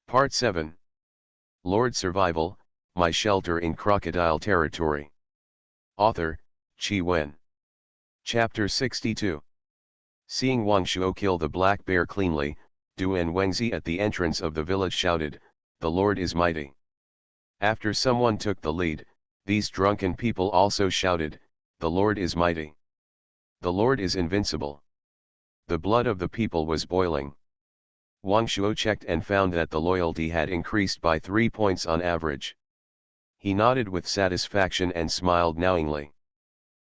Part 7. Lord Survival, My Shelter in Crocodile Territory. Author, Chi Wen. Chapter 62. Seeing Wang Shuo kill the black bear cleanly, Du and Wengzi at the entrance of the village shouted, "The Lord is mighty." After someone took the lead, these drunken people also shouted, "The Lord is mighty. The Lord is invincible." The blood of the people was boiling. Wang Shuo checked and found that the loyalty had increased by 3 points on average. He nodded with satisfaction and smiled knowingly.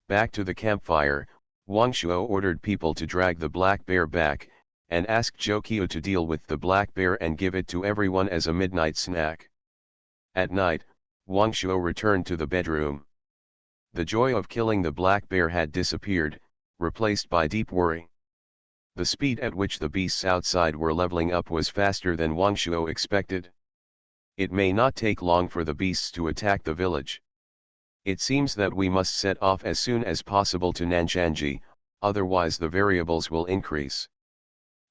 Back to the campfire, Wang Shuo ordered people to drag the black bear back, and asked Zhou Qiu to deal with the black bear and give it to everyone as a midnight snack. At night, Wang Shuo returned to the bedroom. The joy of killing the black bear had disappeared, replaced by deep worry. The speed at which the beasts outside were leveling up was faster than Wang Shuo expected. It may not take long for the beasts to attack the village. It seems that we must set off as soon as possible to Nanshanji, otherwise the variables will increase.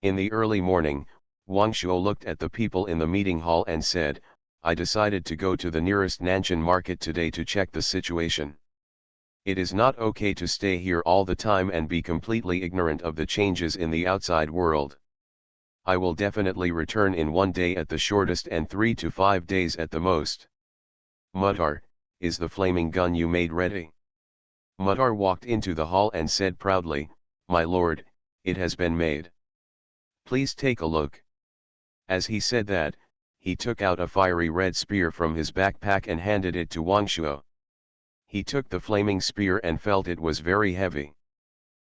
In the early morning, Wang Shuo looked at the people in the meeting hall and said, "I decided to go to the nearest Nanshan market today to check the situation. It is not okay to stay here all the time and be completely ignorant of the changes in the outside world. I will definitely return in 1 day at the shortest and 3 to 5 days at the most." "Mutar, is the flaming gun you made ready?" Mutar walked into the hall and said proudly, "My lord, it has been made. Please take a look." As he said that, he took out a fiery red spear from his backpack and handed it to Wang Shuo. He took the flaming spear and felt it was very heavy.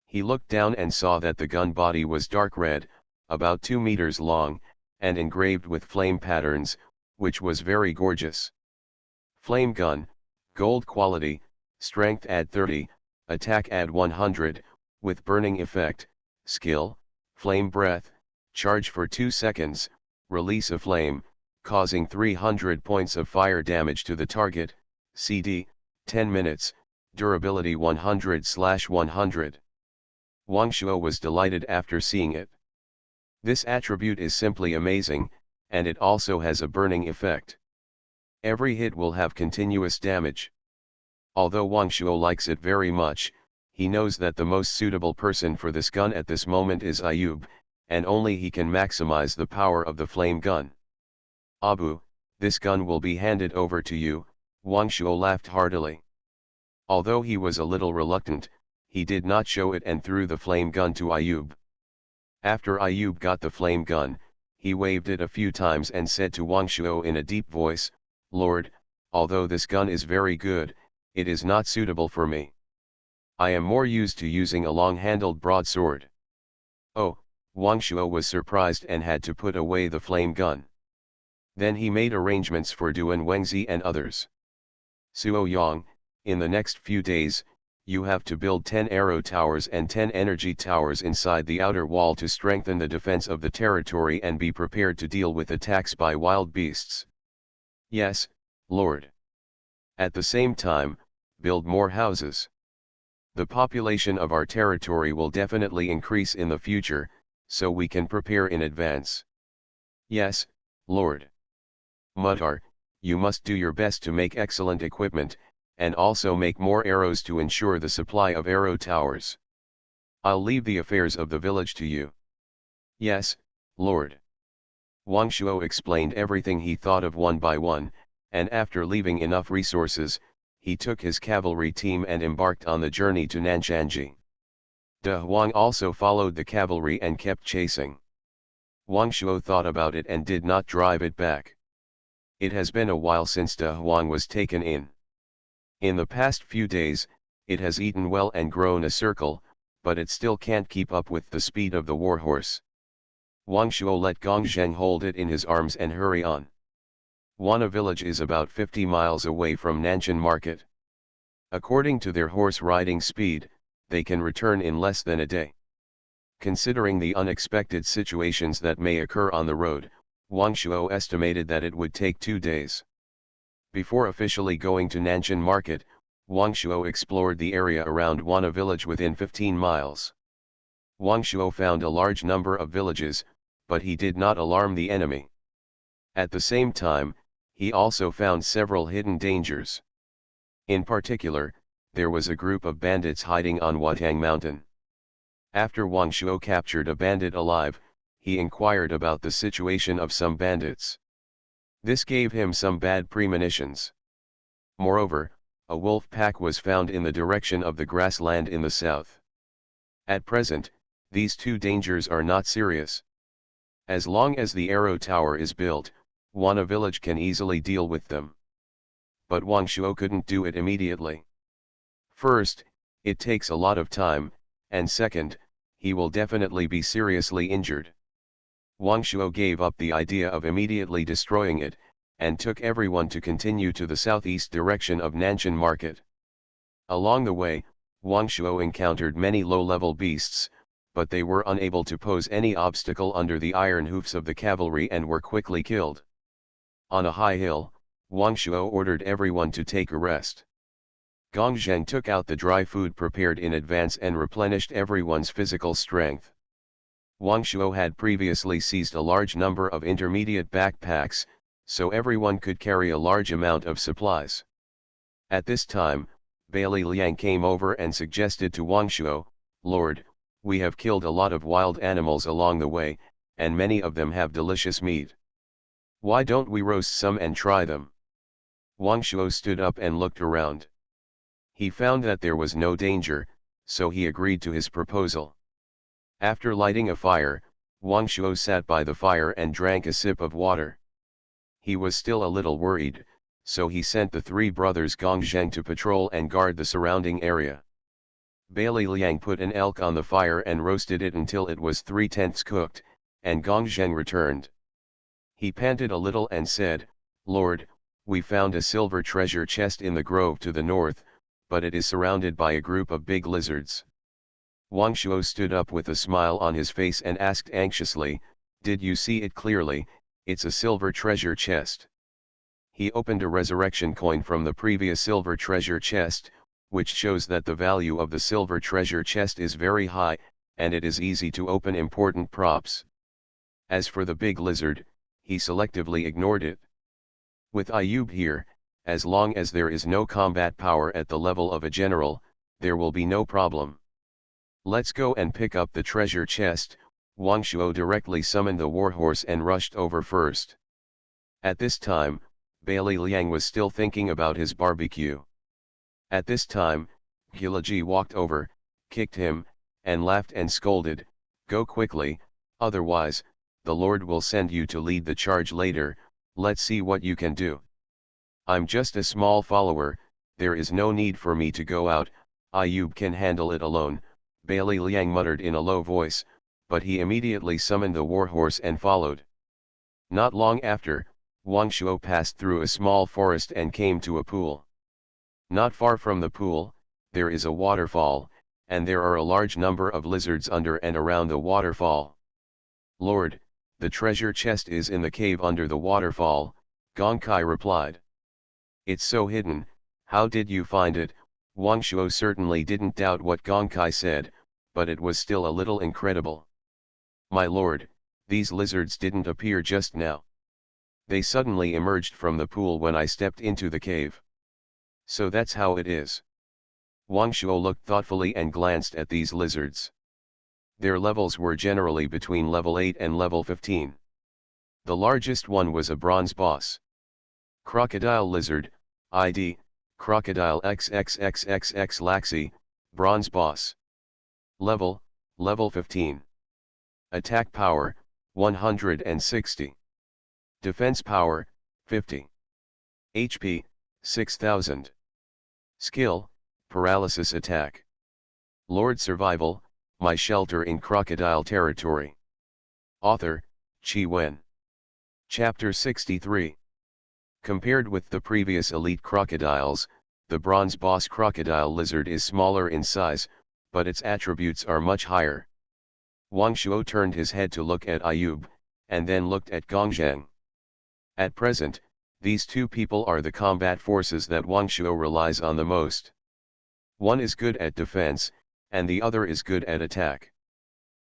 He looked down and saw that the gun body was dark red, about 2 meters long, and engraved with flame patterns, which was very gorgeous. Flame gun, gold quality, strength add 30, attack add 100, with burning effect, skill, flame breath, charge for 2 seconds, release a flame, causing 300 points of fire damage to the target, CD, 10 minutes, durability 100/100. Wang Shuo was delighted after seeing it. This attribute is simply amazing, and it also has a burning effect. Every hit will have continuous damage. Although Wang Shuo likes it very much, he knows that the most suitable person for this gun at this moment is Ayub, and only he can maximize the power of the flame gun. "Abu, this gun will be handed over to you," Wang Shuo laughed heartily. Although he was a little reluctant, he did not show it and threw the flame gun to Ayub. After Ayub got the flame gun, he waved it a few times and said to Wang Shuo in a deep voice, "Lord, although this gun is very good, it is not suitable for me. I am more used to using a long-handled broadsword." Oh, Wang Shuo was surprised and had to put away the flame gun. Then he made arrangements for Duan Wengzi and others. "Suo Yang, in the next few days, you have to build 10 arrow towers and 10 energy towers inside the outer wall to strengthen the defense of the territory and be prepared to deal with attacks by wild beasts." "Yes, Lord." "At the same time, build more houses. The population of our territory will definitely increase in the future, so we can prepare in advance." "Yes, Lord." "Mutar, you must do your best to make excellent equipment, and also make more arrows to ensure the supply of arrow towers. I'll leave the affairs of the village to you." "Yes, Lord." Wang Shuo explained everything he thought of one by one, and after leaving enough resources, he took his cavalry team and embarked on the journey to Nanshanji. De Huang also followed the cavalry and kept chasing. Wang Shuo thought about it and did not drive it back. It has been a while since De Huang was taken in. In the past few days, it has eaten well and grown a circle, but it still can't keep up with the speed of the warhorse. Wang Shuo let Gong Zheng hold it in his arms and hurry on. Wana village is about 50 miles away from Nanshan market. According to their horse riding speed, they can return in less than a day. Considering the unexpected situations that may occur on the road, Wang Shuo estimated that it would take 2 days. Before officially going to Nanshan market, Wang Shuo explored the area around Wana village within 15 miles. Wang Shuo found a large number of villages, but he did not alarm the enemy. At the same time, he also found several hidden dangers. In particular, there was a group of bandits hiding on Watang Mountain. After Wang Shuo captured a bandit alive, he inquired about the situation of some bandits. This gave him some bad premonitions. Moreover, a wolf pack was found in the direction of the grassland in the south. At present, these two dangers are not serious. As long as the arrow tower is built, a village can easily deal with them. But Wang Shuo couldn't do it immediately. First, it takes a lot of time, and second, he will definitely be seriously injured. Wang Shuo gave up the idea of immediately destroying it, and took everyone to continue to the southeast direction of Nanshan Market. Along the way, Wang Shuo encountered many low-level beasts, but they were unable to pose any obstacle under the iron hoofs of the cavalry and were quickly killed. On a high hill, Wang Shuo ordered everyone to take a rest. Gong Zheng took out the dry food prepared in advance and replenished everyone's physical strength. Wang Shuo had previously seized a large number of intermediate backpacks, so everyone could carry a large amount of supplies. At this time, Bailey Liang came over and suggested to Wang Shuo, "Lord, we have killed a lot of wild animals along the way, and many of them have delicious meat. Why don't we roast some and try them?" Wang Shuo stood up and looked around. He found that there was no danger, so he agreed to his proposal. After lighting a fire, Wang Shuo sat by the fire and drank a sip of water. He was still a little worried, so he sent the three brothers Gong Zheng to patrol and guard the surrounding area. Bailey Liang put an elk on the fire and roasted it until it was 3/10 cooked, and Gong Zheng returned. He panted a little and said, "Lord, we found a silver treasure chest in the grove to the north, but it is surrounded by a group of big lizards." Wang Shuo stood up with a smile on his face and asked anxiously, "Did you see it clearly? It's a silver treasure chest." He opened a resurrection coin from the previous silver treasure chest, which shows that the value of the silver treasure chest is very high, and it is easy to open important props. As for the big lizard, he selectively ignored it. With Ayub here, as long as there is no combat power at the level of a general, there will be no problem. "Let's go and pick up the treasure chest." Wang Shuo directly summoned the warhorse and rushed over first. At this time, Bailey Liang was still thinking about his barbecue. At this time, Gilaji walked over, kicked him, and laughed and scolded, "Go quickly, otherwise, the Lord will send you to lead the charge later. Let's see what you can do." "I'm just a small follower, there is no need for me to go out, Ayub can handle it alone," Bailey Liang muttered in a low voice, but he immediately summoned the warhorse and followed. Not long after, Wang Shuo passed through a small forest and came to a pool. Not far from the pool, there is a waterfall, and there are a large number of lizards under and around the waterfall. "Lord, the treasure chest is in the cave under the waterfall," Gong Kai replied. "It's so hidden, how did you find it?" Wang Shuo certainly didn't doubt what Gong Kai said, but it was still a little incredible. "My lord, these lizards didn't appear just now. They suddenly emerged from the pool when I stepped into the cave. So that's how it is." Wang Shuo looked thoughtfully and glanced at these lizards. Their levels were generally between level 8 and level 15. The largest one was a bronze boss. Crocodile lizard, ID, Crocodile XXXXX Laxi, bronze boss. Level 15. Attack power, 160. Defense power, 50. HP, 6000. Skill, paralysis attack. Lord Survival, my shelter in crocodile territory. Author, Qi Wen. Chapter 63. Compared with the previous elite crocodiles, the bronze boss crocodile lizard is smaller in size, but its attributes are much higher. Wang Shuo turned his head to look at Ayub, and then looked at Gong Zheng. At present, these two people are the combat forces that Wang Shuo relies on the most. One is good at defense, and the other is good at attack.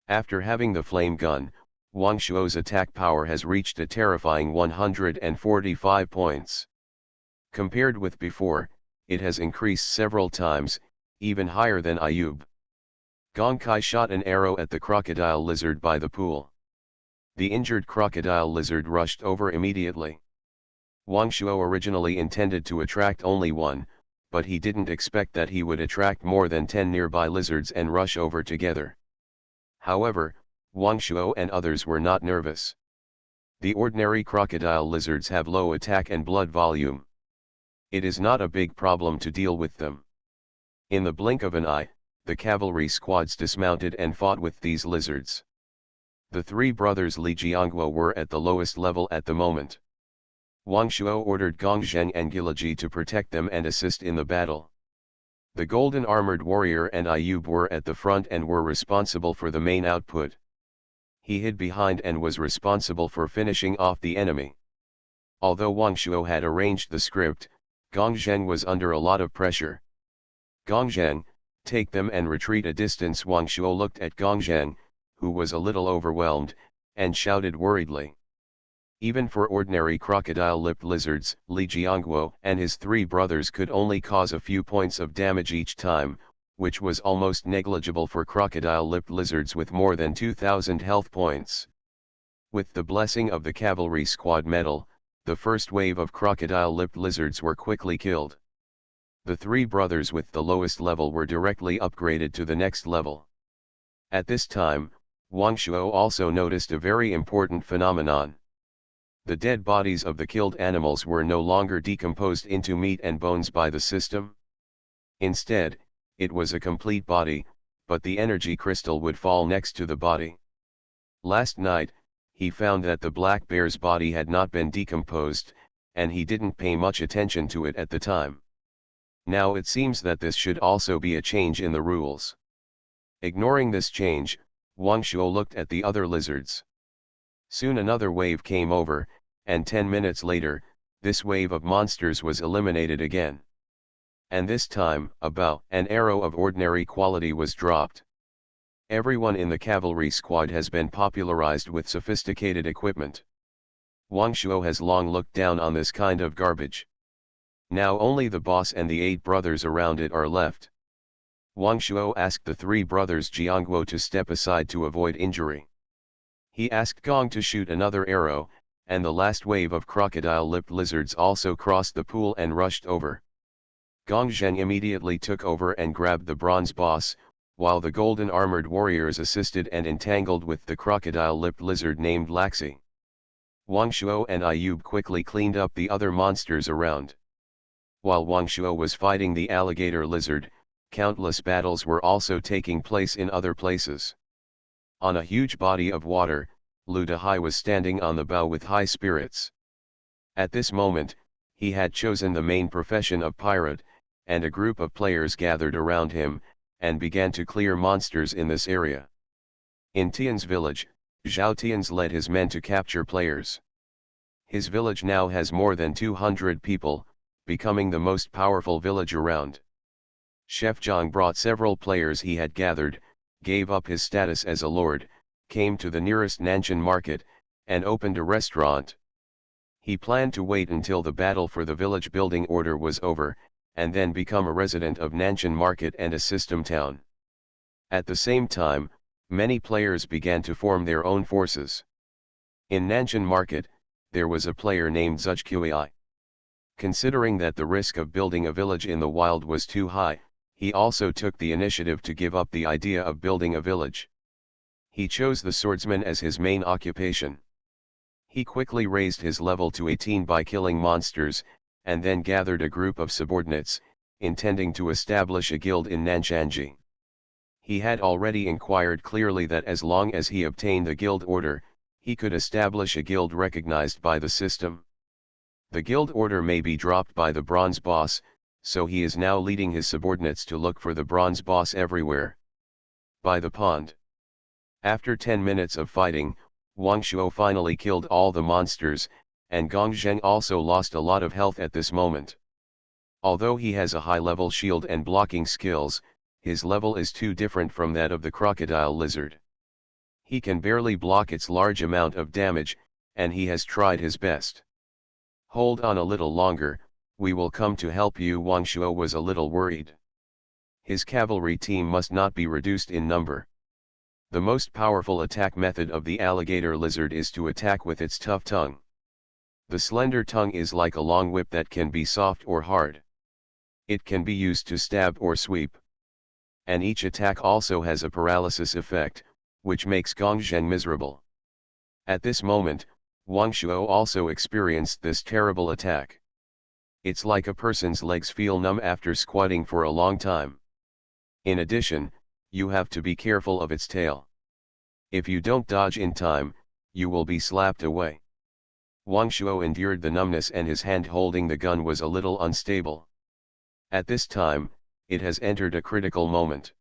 After having the flame gun, Wang Shuo's attack power has reached a terrifying 145 points. Compared with before, it has increased several times, even higher than Ayub. Gong Kai shot an arrow at the crocodile lizard by the pool. The injured crocodile lizard rushed over immediately. Wang Shuo originally intended to attract only one, but he didn't expect that he would attract more than 10 nearby lizards and rush over together. However, Wang Shuo and others were not nervous. The ordinary crocodile lizards have low attack and blood volume. It is not a big problem to deal with them. In the blink of an eye, the cavalry squads dismounted and fought with these lizards. The three brothers Li Jiangguo were at the lowest level at the moment. Wang Shuo ordered Gong Zheng and Gilaji to protect them and assist in the battle. The golden armored warrior and Ayub were at the front and were responsible for the main output. He hid behind and was responsible for finishing off the enemy. Although Wang Shuo had arranged the script, Gong Zheng was under a lot of pressure. Gong Zheng, take them and retreat a distance. Wang Shuo looked at Gong Zheng, who was a little overwhelmed, and shouted worriedly. Even for ordinary crocodile-lipped lizards, Li Jiangguo and his three brothers could only cause a few points of damage each time, which was almost negligible for crocodile-lipped lizards with more than 2,000 health points. With the blessing of the cavalry squad medal, the first wave of crocodile-lipped lizards were quickly killed. The three brothers with the lowest level were directly upgraded to the next level. At this time, Wang Shuo also noticed a very important phenomenon. The dead bodies of the killed animals were no longer decomposed into meat and bones by the system. Instead, it was a complete body, but the energy crystal would fall next to the body. Last night, he found that the black bear's body had not been decomposed, and he didn't pay much attention to it at the time. Now it seems that this should also be a change in the rules. Ignoring this change, Wang Shuo looked at the other lizards. Soon another wave came over, and 10 minutes later, this wave of monsters was eliminated again. And this time, a bow, an arrow of ordinary quality was dropped. Everyone in the cavalry squad has been popularized with sophisticated equipment. Wang Shuo has long looked down on this kind of garbage. Now only the boss and the 8 brothers around it are left. Wang Shuo asked the 3 brothers Jiangguo to step aside to avoid injury. He asked Gong to shoot another arrow, and the last wave of crocodile-lipped lizards also crossed the pool and rushed over. Gong Zheng immediately took over and grabbed the bronze boss, while the golden armored warriors assisted and entangled with the crocodile-lipped lizard named Laxi. Wang Shuo and Ayub quickly cleaned up the other monsters around. While Wang Shuo was fighting the alligator lizard, countless battles were also taking place in other places. On a huge body of water, Lu Dehai was standing on the bow with high spirits. At this moment, he had chosen the main profession of pirate, and a group of players gathered around him, and began to clear monsters in this area. In Tian's village, Zhao Tian's led his men to capture players. His village now has more than 200 people, becoming the most powerful village around. Chef Zhang brought several players he had gathered, gave up his status as a lord, came to the nearest Nanshan market, and opened a restaurant. He planned to wait until the battle for the village building order was over, and then become a resident of Nanshan market and a system town. At the same time, many players began to form their own forces. In Nanshan market, there was a player named Zuchqi. Considering that the risk of building a village in the wild was too high, he also took the initiative to give up the idea of building a village. He chose the swordsman as his main occupation. He quickly raised his level to 18 by killing monsters, and then gathered a group of subordinates, intending to establish a guild in Nanshanji. He had already inquired clearly that as long as he obtained the guild order, he could establish a guild recognized by the system. The guild order may be dropped by the bronze boss, so he is now leading his subordinates to look for the bronze boss everywhere. By the pond. After 10 minutes of fighting, Wang Shuo finally killed all the monsters, and Gong Zheng also lost a lot of health at this moment. Although he has a high-level shield and blocking skills, his level is too different from that of the crocodile lizard. He can barely block its large amount of damage, and he has tried his best. Hold on a little longer, we will come to help you. Wang Shuo was a little worried. His cavalry team must not be reduced in number. The most powerful attack method of the alligator lizard is to attack with its tough tongue. The slender tongue is like a long whip that can be soft or hard. It can be used to stab or sweep. And each attack also has a paralysis effect, which makes Gong Zheng miserable. At this moment, Wang Shuo also experienced this terrible attack. It's like a person's legs feel numb after squatting for a long time. In addition, you have to be careful of its tail. If you don't dodge in time, you will be slapped away. Wang Shuo endured the numbness and his hand holding the gun was a little unstable. At this time, it has entered a critical moment.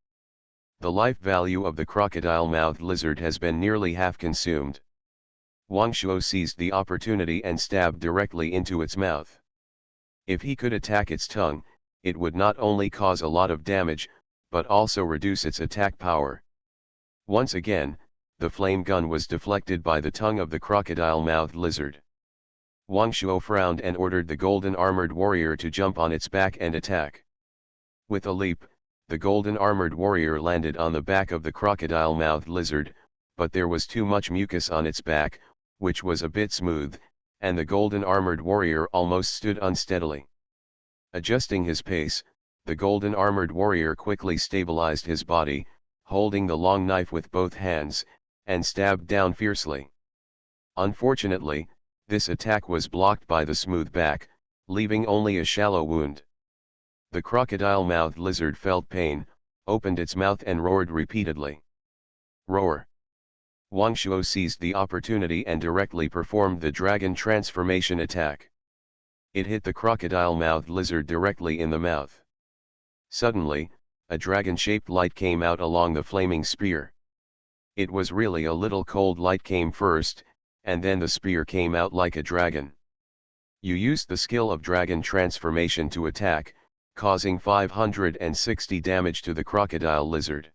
The life value of the crocodile-mouthed lizard has been nearly half consumed. Wang Shuo seized the opportunity and stabbed directly into its mouth. If he could attack its tongue, it would not only cause a lot of damage, but also reduce its attack power. Once again, the flame gun was deflected by the tongue of the crocodile-mouthed lizard. Wang Shuo frowned and ordered the golden armored warrior to jump on its back and attack. With a leap, the golden armored warrior landed on the back of the crocodile-mouthed lizard, but there was too much mucus on its back, which was a bit smooth, and the golden armored warrior almost stood unsteadily. Adjusting his pace, the golden armored warrior quickly stabilized his body, holding the long knife with both hands, and stabbed down fiercely. Unfortunately, this attack was blocked by the smooth back, leaving only a shallow wound. The crocodile-mouthed lizard felt pain, opened its mouth and roared repeatedly. Roar! Wang Shuo seized the opportunity and directly performed the dragon transformation attack. It hit the crocodile-mouthed lizard directly in the mouth. Suddenly, a dragon-shaped light came out along the flaming spear. It was really a little cold light came first, and then the spear came out like a dragon. You used the skill of dragon transformation to attack, causing 560 damage to the crocodile lizard.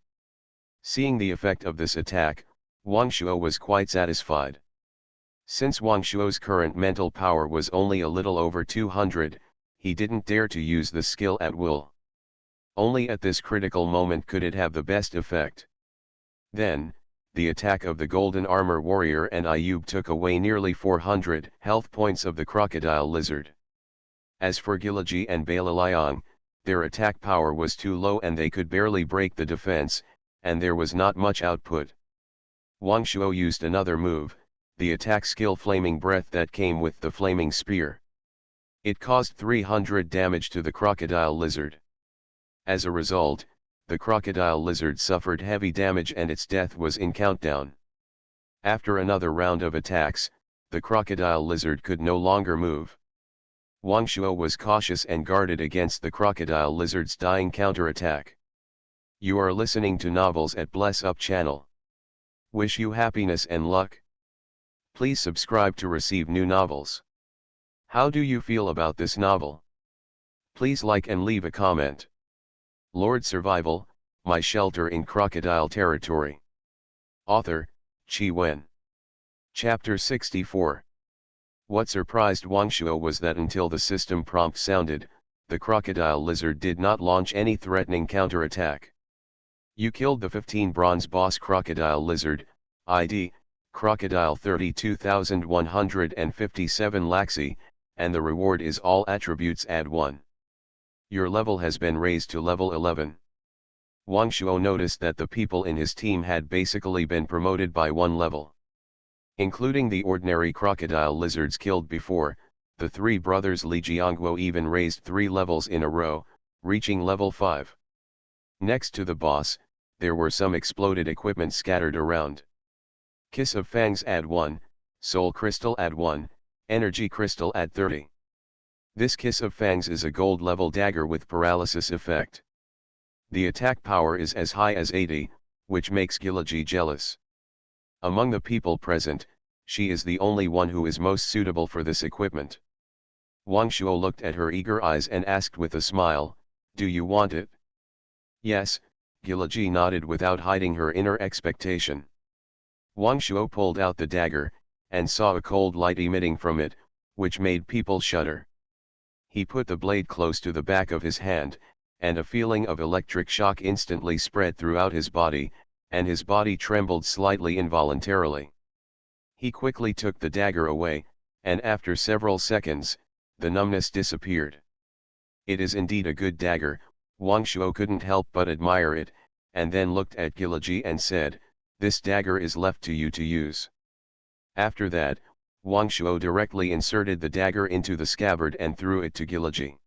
Seeing the effect of this attack, Wang Shuo was quite satisfied. Since Wang Shuo's current mental power was only a little over 200, he didn't dare to use the skill at will. Only at this critical moment could it have the best effect. Then, the attack of the golden armor warrior and Ayub took away nearly 400 health points of the crocodile lizard. As for Gilaji and Balaliang, their attack power was too low and they could barely break the defense, and there was not much output. Wang Shuo used another move, the attack skill Flaming Breath that came with the flaming spear. It caused 300 damage to the crocodile lizard. As a result, the crocodile lizard suffered heavy damage and its death was in countdown. After another round of attacks, the crocodile lizard could no longer move. Wang Shuo was cautious and guarded against the crocodile lizard's dying counterattack. You are listening to Novels at Bless Up channel. Wish you happiness and luck. Please subscribe to receive new novels. How do you feel about this novel? Please like and leave a comment. Lord Survival, My Shelter in Crocodile Territory. Author, Qi Wen. Chapter 64. What surprised Wang Shuo was that until the system prompt sounded, the crocodile lizard did not launch any threatening counterattack. You killed the 15 bronze boss crocodile lizard, ID, Crocodile 32,157 Laxi, and the reward is all attributes add 1. Your level has been raised to level 11. Wang Shuo noticed that the people in his team had basically been promoted by 1 level. Including the ordinary crocodile lizards killed before, the 3 brothers Li Jiangguo even raised 3 levels in a row, reaching level 5. Next to the boss, there were some exploded equipment scattered around. Kiss of Fangs add 1, Soul Crystal add 1, Energy Crystal add 30. This Kiss of Fangs is a gold level dagger with paralysis effect. The attack power is as high as 80, which makes Gilaji jealous. Among the people present, she is the only one who is most suitable for this equipment. Wang Shuo looked at her eager eyes and asked with a smile, "Do you want it?" "Yes," Gilaji nodded without hiding her inner expectation. Wang Shuo pulled out the dagger, and saw a cold light emitting from it, which made people shudder. He put the blade close to the back of his hand, and a feeling of electric shock instantly spread throughout his body, and his body trembled slightly involuntarily. He quickly took the dagger away, and after several seconds, the numbness disappeared. It is indeed a good dagger. Wang Shuo couldn't help but admire it, and then looked at Gilaji and said, "This dagger is left to you to use." After that, Wang Shuo directly inserted the dagger into the scabbard and threw it to Gilaji.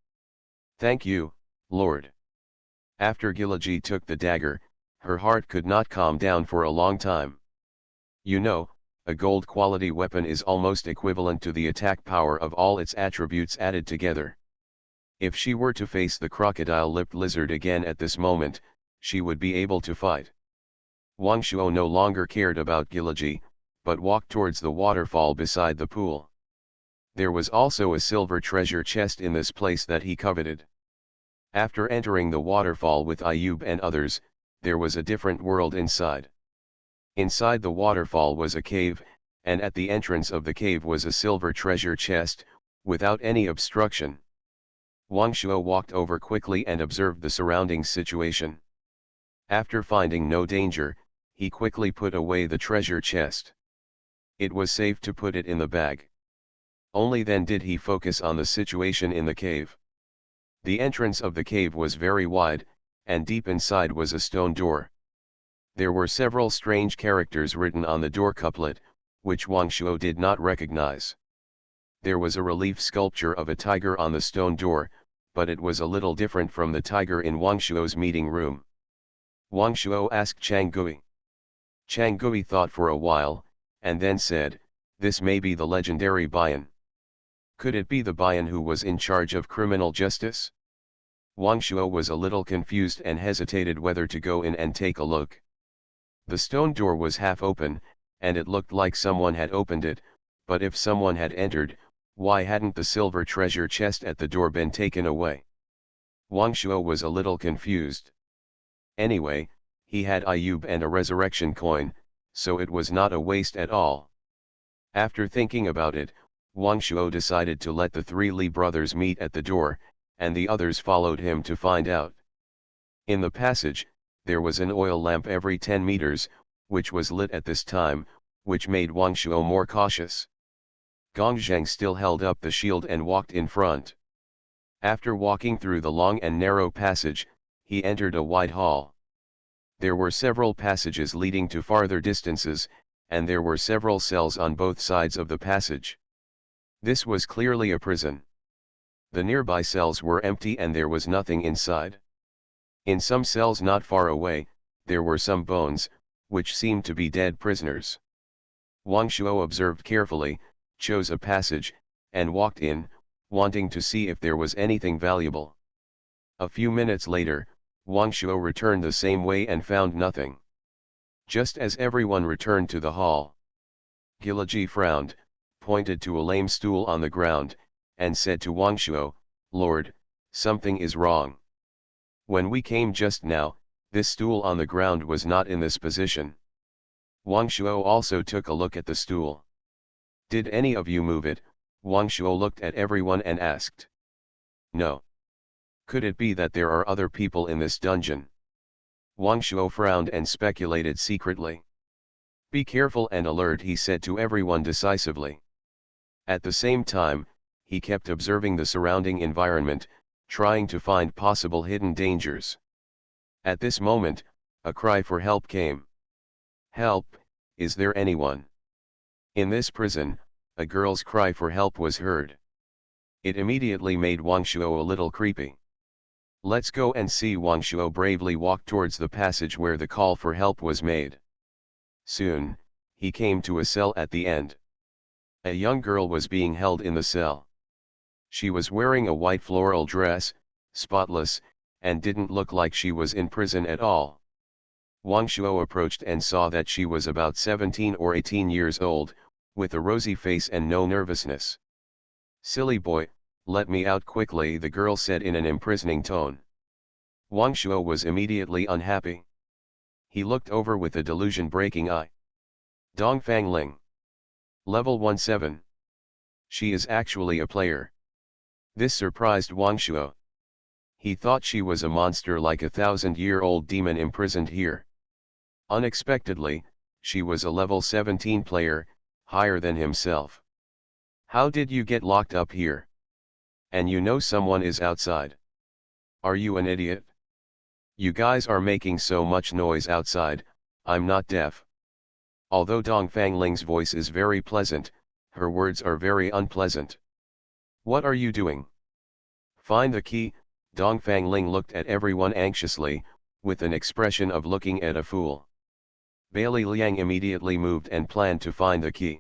"Thank you, Lord." After Gilaji took the dagger, her heart could not calm down for a long time. You know, a gold quality weapon is almost equivalent to the attack power of all its attributes added together. If she were to face the crocodile-lipped lizard again at this moment, she would be able to fight. Wang Shuo no longer cared about Gilaji, but walked towards the waterfall beside the pool. There was also a silver treasure chest in this place that he coveted. After entering the waterfall with Ayub and others, there was a different world inside. Inside the waterfall was a cave, and at the entrance of the cave was a silver treasure chest, without any obstruction. Wang Shuo walked over quickly and observed the surrounding situation. After finding no danger, he quickly put away the treasure chest. It was safe to put it in the bag. Only then did he focus on the situation in the cave. The entrance of the cave was very wide, and deep inside was a stone door. There were several strange characters written on the door couplet, which Wang Shuo did not recognize. There was a relief sculpture of a tiger on the stone door, but it was a little different from the tiger in Wang Shuo's meeting room. Wang Shuo asked Chang Gui. Chang Gui thought for a while, and then said, "This may be the legendary Bayan. Could it be the Bayan who was in charge of criminal justice?" Wang Shuo was a little confused and hesitated whether to go in and take a look. The stone door was half open, and it looked like someone had opened it, but if someone had entered, why hadn't the silver treasure chest at the door been taken away? Wang Shuo was a little confused. Anyway, he had Ayub and a resurrection coin, so it was not a waste at all. After thinking about it, Wang Shuo decided to let the three Li brothers meet at the door, and the others followed him to find out. In the passage, there was an oil lamp every 10 meters, which was lit at this time, which made Wang Shuo more cautious. Gongzheng still held up the shield and walked in front. After walking through the long and narrow passage, he entered a wide hall. There were several passages leading to farther distances, and there were several cells on both sides of the passage. This was clearly a prison. The nearby cells were empty and there was nothing inside. In some cells not far away, there were some bones, which seemed to be dead prisoners. Wang Shuo observed carefully, chose a passage, and walked in, wanting to see if there was anything valuable. A few minutes later, Wang Shuo returned the same way and found nothing. Just as everyone returned to the hall, Gilaji frowned, pointed to a lame stool on the ground, and said to Wang Shuo, "Lord, something is wrong. When we came just now, this stool on the ground was not in this position." Wang Shuo also took a look at the stool. "Did any of you move it?" Wang Shuo looked at everyone and asked. "No. Could it be that there are other people in this dungeon?" Wang Shuo frowned and speculated secretly. "Be careful and alert," he said to everyone decisively. At the same time, he kept observing the surrounding environment, trying to find possible hidden dangers. At this moment, a cry for help came. "Help, is there anyone?" In this prison, a girl's cry for help was heard. It immediately made Wang Shuo a little creepy. "Let's go and see." Wang Shuo bravely walked towards the passage where the call for help was made. Soon, he came to a cell at the end. A young girl was being held in the cell. She was wearing a white floral dress, spotless, and didn't look like she was in prison at all. Wang Shuo approached and saw that she was about 17 or 18 years old, with a rosy face and no nervousness. "Silly boy, let me out quickly," the girl said in an imprisoning tone. Wang Shuo was immediately unhappy. He looked over with a delusion-breaking eye. Dongfang Ling. Level 17. She is actually a player. This surprised Wang Shuo. He thought she was a monster like a 1,000-year-old demon imprisoned here. Unexpectedly, she was a level 17 player, higher than himself. How did you get locked up here? And you know someone is outside. Are you an idiot? You guys are making so much noise outside. I'm not deaf. Although Dongfang Ling's voice is very pleasant, her words are very unpleasant. What are you doing? Find the key. Dongfang Ling looked at everyone anxiously, with an expression of looking at a fool. Bailey Liang immediately moved and planned to find the key.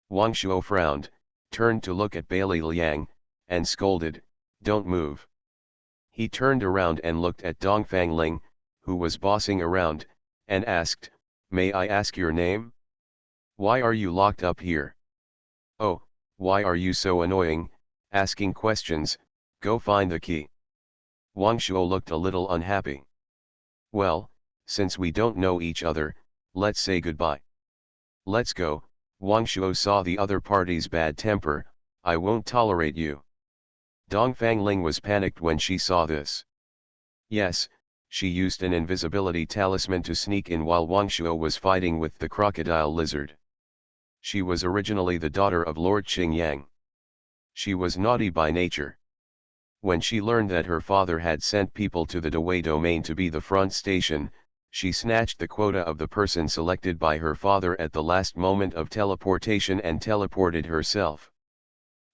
Wang Shuo frowned, turned to look at Bailey Liang, and scolded, "Don't move." He turned around and looked at Dongfang Ling, who was bossing around, and asked, "May I ask your name? Why are you locked up here? Oh, why are you so annoying, asking questions? Go find the key." Wang Shuo looked a little unhappy. "Well, since we don't know each other, let's say goodbye." "Let's go." Wang Shuo saw the other party's bad temper. "I won't tolerate you." Dongfang Ling was panicked when she saw this. Yes, she used an invisibility talisman to sneak in while Wang Shuo was fighting with the crocodile lizard. She was originally the daughter of Lord Qingyang. She was naughty by nature. When she learned that her father had sent people to the Dewey domain to be the front station, she snatched the quota of the person selected by her father at the last moment of teleportation and teleported herself.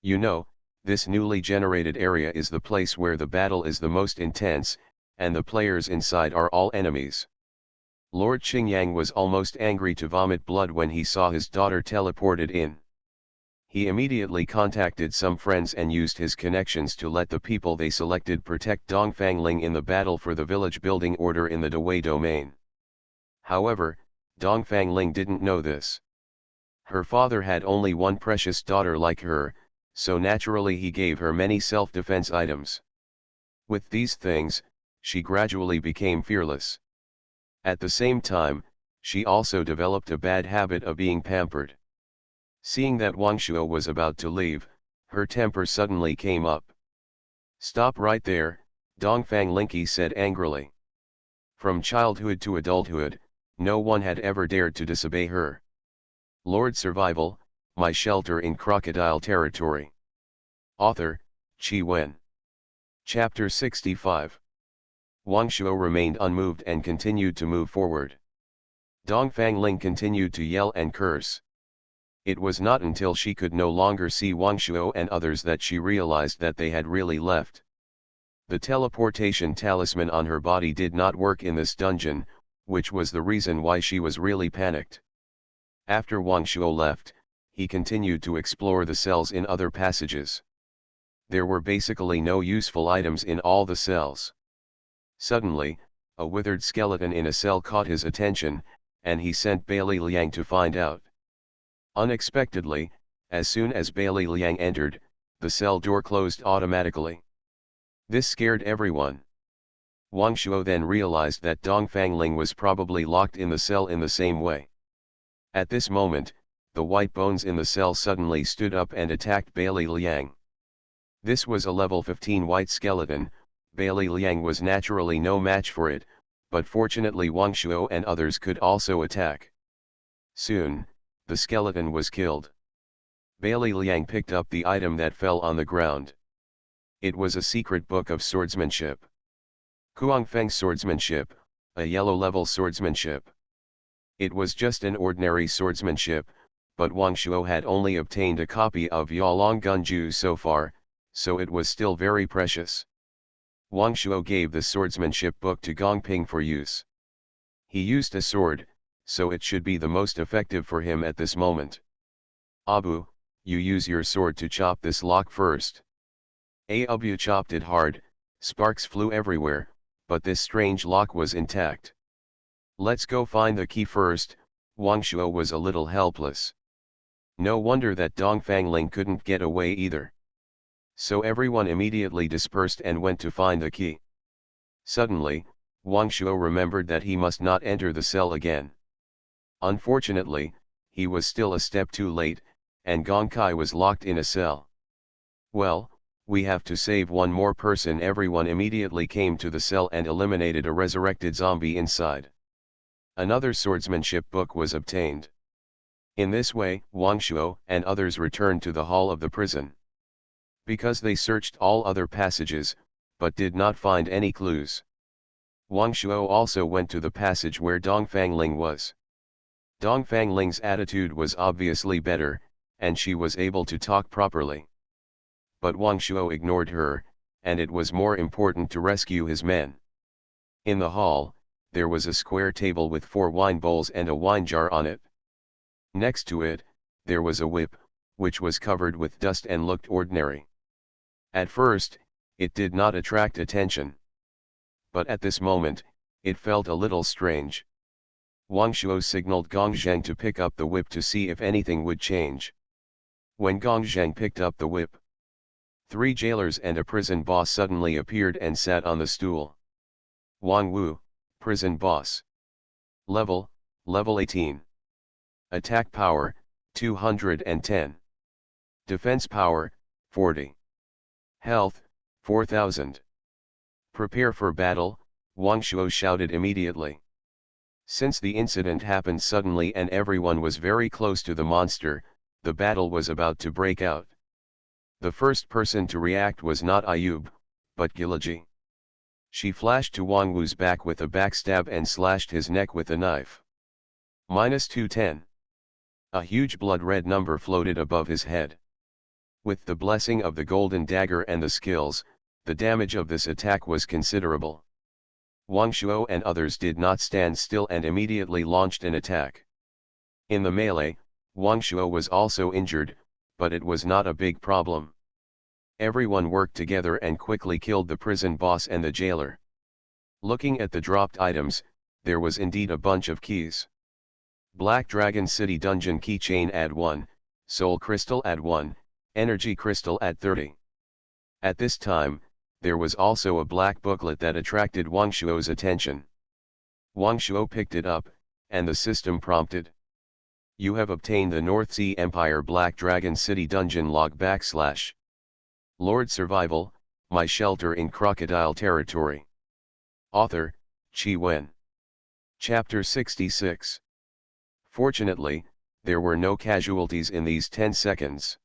You know, this newly generated area is the place where the battle is the most intense, and the players inside are all enemies. Lord Qingyang was almost angry to vomit blood when he saw his daughter teleported in. He immediately contacted some friends and used his connections to let the people they selected protect Dongfang Ling in the battle for the village building order in the Dewey domain. However, Dongfang Ling didn't know this. Her father had only one precious daughter like her, so naturally he gave her many self-defense items. With these things, she gradually became fearless. At the same time, she also developed a bad habit of being pampered. Seeing that Wang Shuo was about to leave, her temper suddenly came up. "Stop right there," Dongfang Linky said angrily. From childhood to adulthood, no one had ever dared to disobey her. Lord Survival, My Shelter in Crocodile Territory. Author, Qi Wen. Chapter 65. Wang Shuo remained unmoved and continued to move forward. Dongfang Ling continued to yell and curse. It was not until she could no longer see Wang Shuo and others that she realized that they had really left. The teleportation talisman on her body did not work in this dungeon, which was the reason why she was really panicked. After Wang Shuo left, he continued to explore the cells in other passages. There were basically no useful items in all the cells. Suddenly, a withered skeleton in a cell caught his attention, and he sent Bailey Liang to find out. Unexpectedly, as soon as Bailey Liang entered, the cell door closed automatically. This scared everyone. Wang Shuo then realized that Dongfang Ling was probably locked in the cell in the same way. At this moment, the white bones in the cell suddenly stood up and attacked Bailey Liang. This was a level 15 white skeleton. Bailey Liang was naturally no match for it, but fortunately Wang Shuo and others could also attack. Soon, the skeleton was killed. Bailey Liang picked up the item that fell on the ground. It was a secret book of swordsmanship. Kuangfeng swordsmanship, a yellow level swordsmanship. It was just an ordinary swordsmanship, but Wang Shuo had only obtained a copy of Yalong Gunju so far, so it was still very precious. Wang Shuo gave the swordsmanship book to Gongping for use. He used a sword, so it should be the most effective for him at this moment. "Abu, you use your sword to chop this lock first." Abu chopped it hard, sparks flew everywhere, but this strange lock was intact. "Let's go find the key first." Wang Shuo was a little helpless. No wonder that Dongfang Ling couldn't get away either. So everyone immediately dispersed and went to find the key. Suddenly, Wang Shuo remembered that he must not enter the cell again. Unfortunately, he was still a step too late, and Gong Kai was locked in a cell. Well, we have to save one more person. Everyone immediately came to the cell and eliminated a resurrected zombie inside. Another swordsmanship book was obtained. In this way, Wang Shuo and others returned to the hall of the prison. Because they searched all other passages, but did not find any clues. Wang Shuo also went to the passage where Dong Fangling was. Dong Fangling's attitude was obviously better, and she was able to talk properly. But Wang Shuo ignored her, and it was more important to rescue his men. In the hall, there was a square table with 4 wine bowls and a wine jar on it. Next to it, there was a whip, which was covered with dust and looked ordinary. At first, it did not attract attention. But at this moment, it felt a little strange. Wang Shuo signaled Gong Zheng to pick up the whip to see if anything would change. When Gong Zheng picked up the whip, 3 jailers and a prison boss suddenly appeared and sat on the stool. Wang Wu, prison boss. Level 18. Attack power, 210. Defense power, 40. Health, 4000. Prepare for battle, Wang Shuo shouted immediately. Since the incident happened suddenly and everyone was very close to the monster, the battle was about to break out. The first person to react was not Ayub, but Gilaji. She flashed to Wang Wu's back with a backstab and slashed his neck with a knife. -210. A huge blood-red number floated above his head. With the blessing of the golden dagger and the skills, the damage of this attack was considerable. Wang Shuo and others did not stand still and immediately launched an attack. In the melee, Wang Shuo was also injured, but it was not a big problem. Everyone worked together and quickly killed the prison boss and the jailer. Looking at the dropped items, there was indeed a bunch of keys. Black Dragon City Dungeon Keychain add 1, Soul Crystal add 1, Energy Crystal add 30. At this time, there was also a black booklet that attracted Wang Shuo's attention. Wang Shuo picked it up, and the system prompted. You have obtained the North Sea Empire Black Dragon City Dungeon log / Lord Survival, My Shelter in Crocodile Territory. Author, Qi Wen. Chapter 66. Fortunately, there were no casualties in these 10 seconds.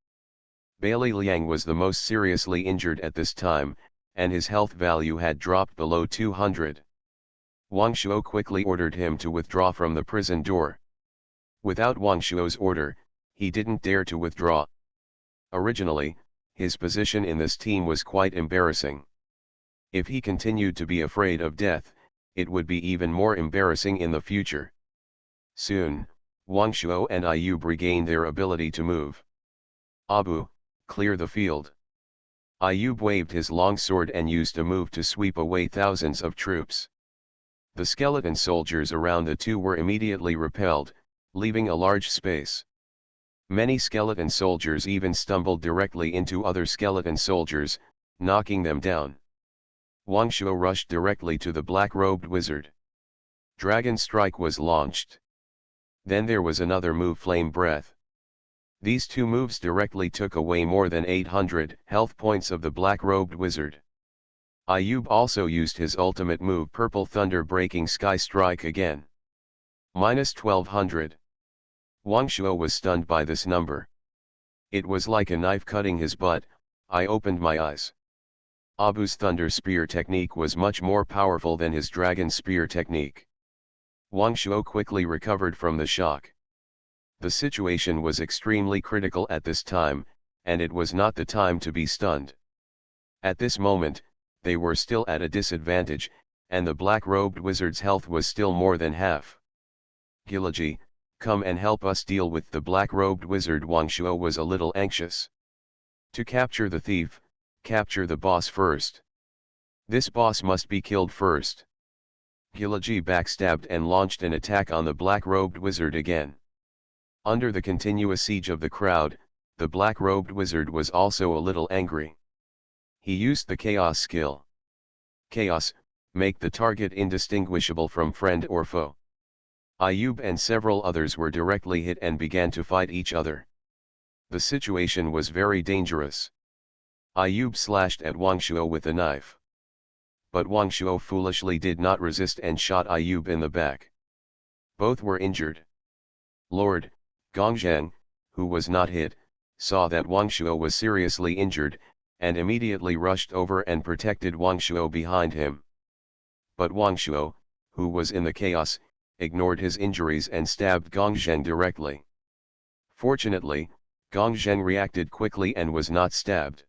Bailey Liang was the most seriously injured at this time, and his health value had dropped below 200. Wang Shuo quickly ordered him to withdraw from the prison door. Without Wang Shuo's order, he didn't dare to withdraw. Originally, his position in this team was quite embarrassing. If he continued to be afraid of death, it would be even more embarrassing in the future. Soon, Wang Shuo and Ayub regained their ability to move. Abu, clear the field. Ayub waved his long sword and used a move to sweep away thousands of troops. The skeleton soldiers around the two were immediately repelled, leaving a large space. Many skeleton soldiers even stumbled directly into other skeleton soldiers, knocking them down. Wang Shuo rushed directly to the black-robed wizard. Dragon Strike was launched. Then there was another move, Flame Breath. These two moves directly took away more than 800 health points of the black-robed wizard. Ayub also used his ultimate move, Purple Thunder Breaking Sky Strike again. -1200. Wang Shuo was stunned by this number. It was like a knife cutting his butt. I opened my eyes. Abu's Thunder Spear technique was much more powerful than his Dragon Spear technique. Wang Shuo quickly recovered from the shock. The situation was extremely critical at this time, and it was not the time to be stunned. At this moment, they were still at a disadvantage, and the black-robed wizard's health was still more than half. Gilaji, come and help us deal with the black-robed wizard. Wang Shuo was a little anxious. To capture the thief, capture the boss first. This boss must be killed first. Gilaji backstabbed and launched an attack on the black-robed wizard again. Under the continuous siege of the crowd, the black-robed wizard was also a little angry. He used the Chaos skill. Chaos, make the target indistinguishable from friend or foe. Ayub and several others were directly hit and began to fight each other. The situation was very dangerous. Ayub slashed at Wang Shuo with a knife. But Wang Shuo foolishly did not resist and shot Ayub in the back. Both were injured. Lord Gongzheng, who was not hit, saw that Wang Shuo was seriously injured, and immediately rushed over and protected Wang Shuo behind him. But Wang Shuo, who was in the chaos, ignored his injuries and stabbed Gongzheng directly. Fortunately, Gongzheng reacted quickly and was not stabbed.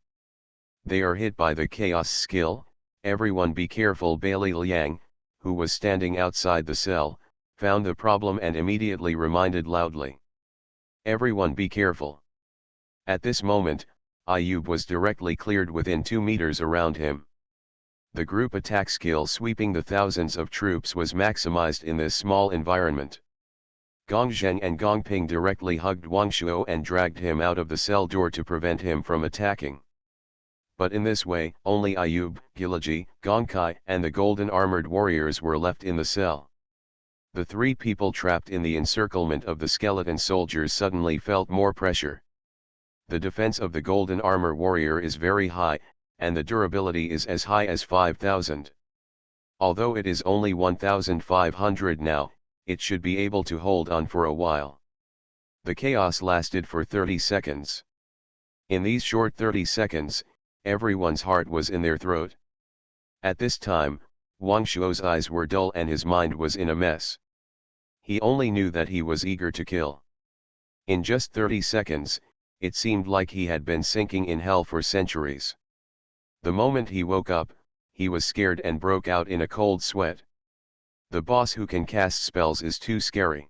They are hit by the chaos skill. Everyone be careful. Bailey Liang, who was standing outside the cell, found the problem and immediately reminded loudly. Everyone be careful. At this moment, Ayub was directly cleared within 2 meters around him. The group attack skill sweeping the thousands of troops was maximized in this small environment. Gongzheng and Gongping directly hugged Wang Shuo and dragged him out of the cell door to prevent him from attacking. But in this way, only Ayub, Gilaji, Gongkai, and the golden armored warriors were left in the cell. The 3 people trapped in the encirclement of the skeleton soldiers suddenly felt more pressure. The defense of the golden armor warrior is very high, and the durability is as high as 5,000. Although it is only 1,500 now, it should be able to hold on for a while. The chaos lasted for 30 seconds. In these short 30 seconds, everyone's heart was in their throat. At this time, Wang Shuo's eyes were dull and his mind was in a mess. He only knew that he was eager to kill. In just 30 seconds, it seemed like he had been sinking in hell for centuries. The moment he woke up, he was scared and broke out in a cold sweat. The boss who can cast spells is too scary.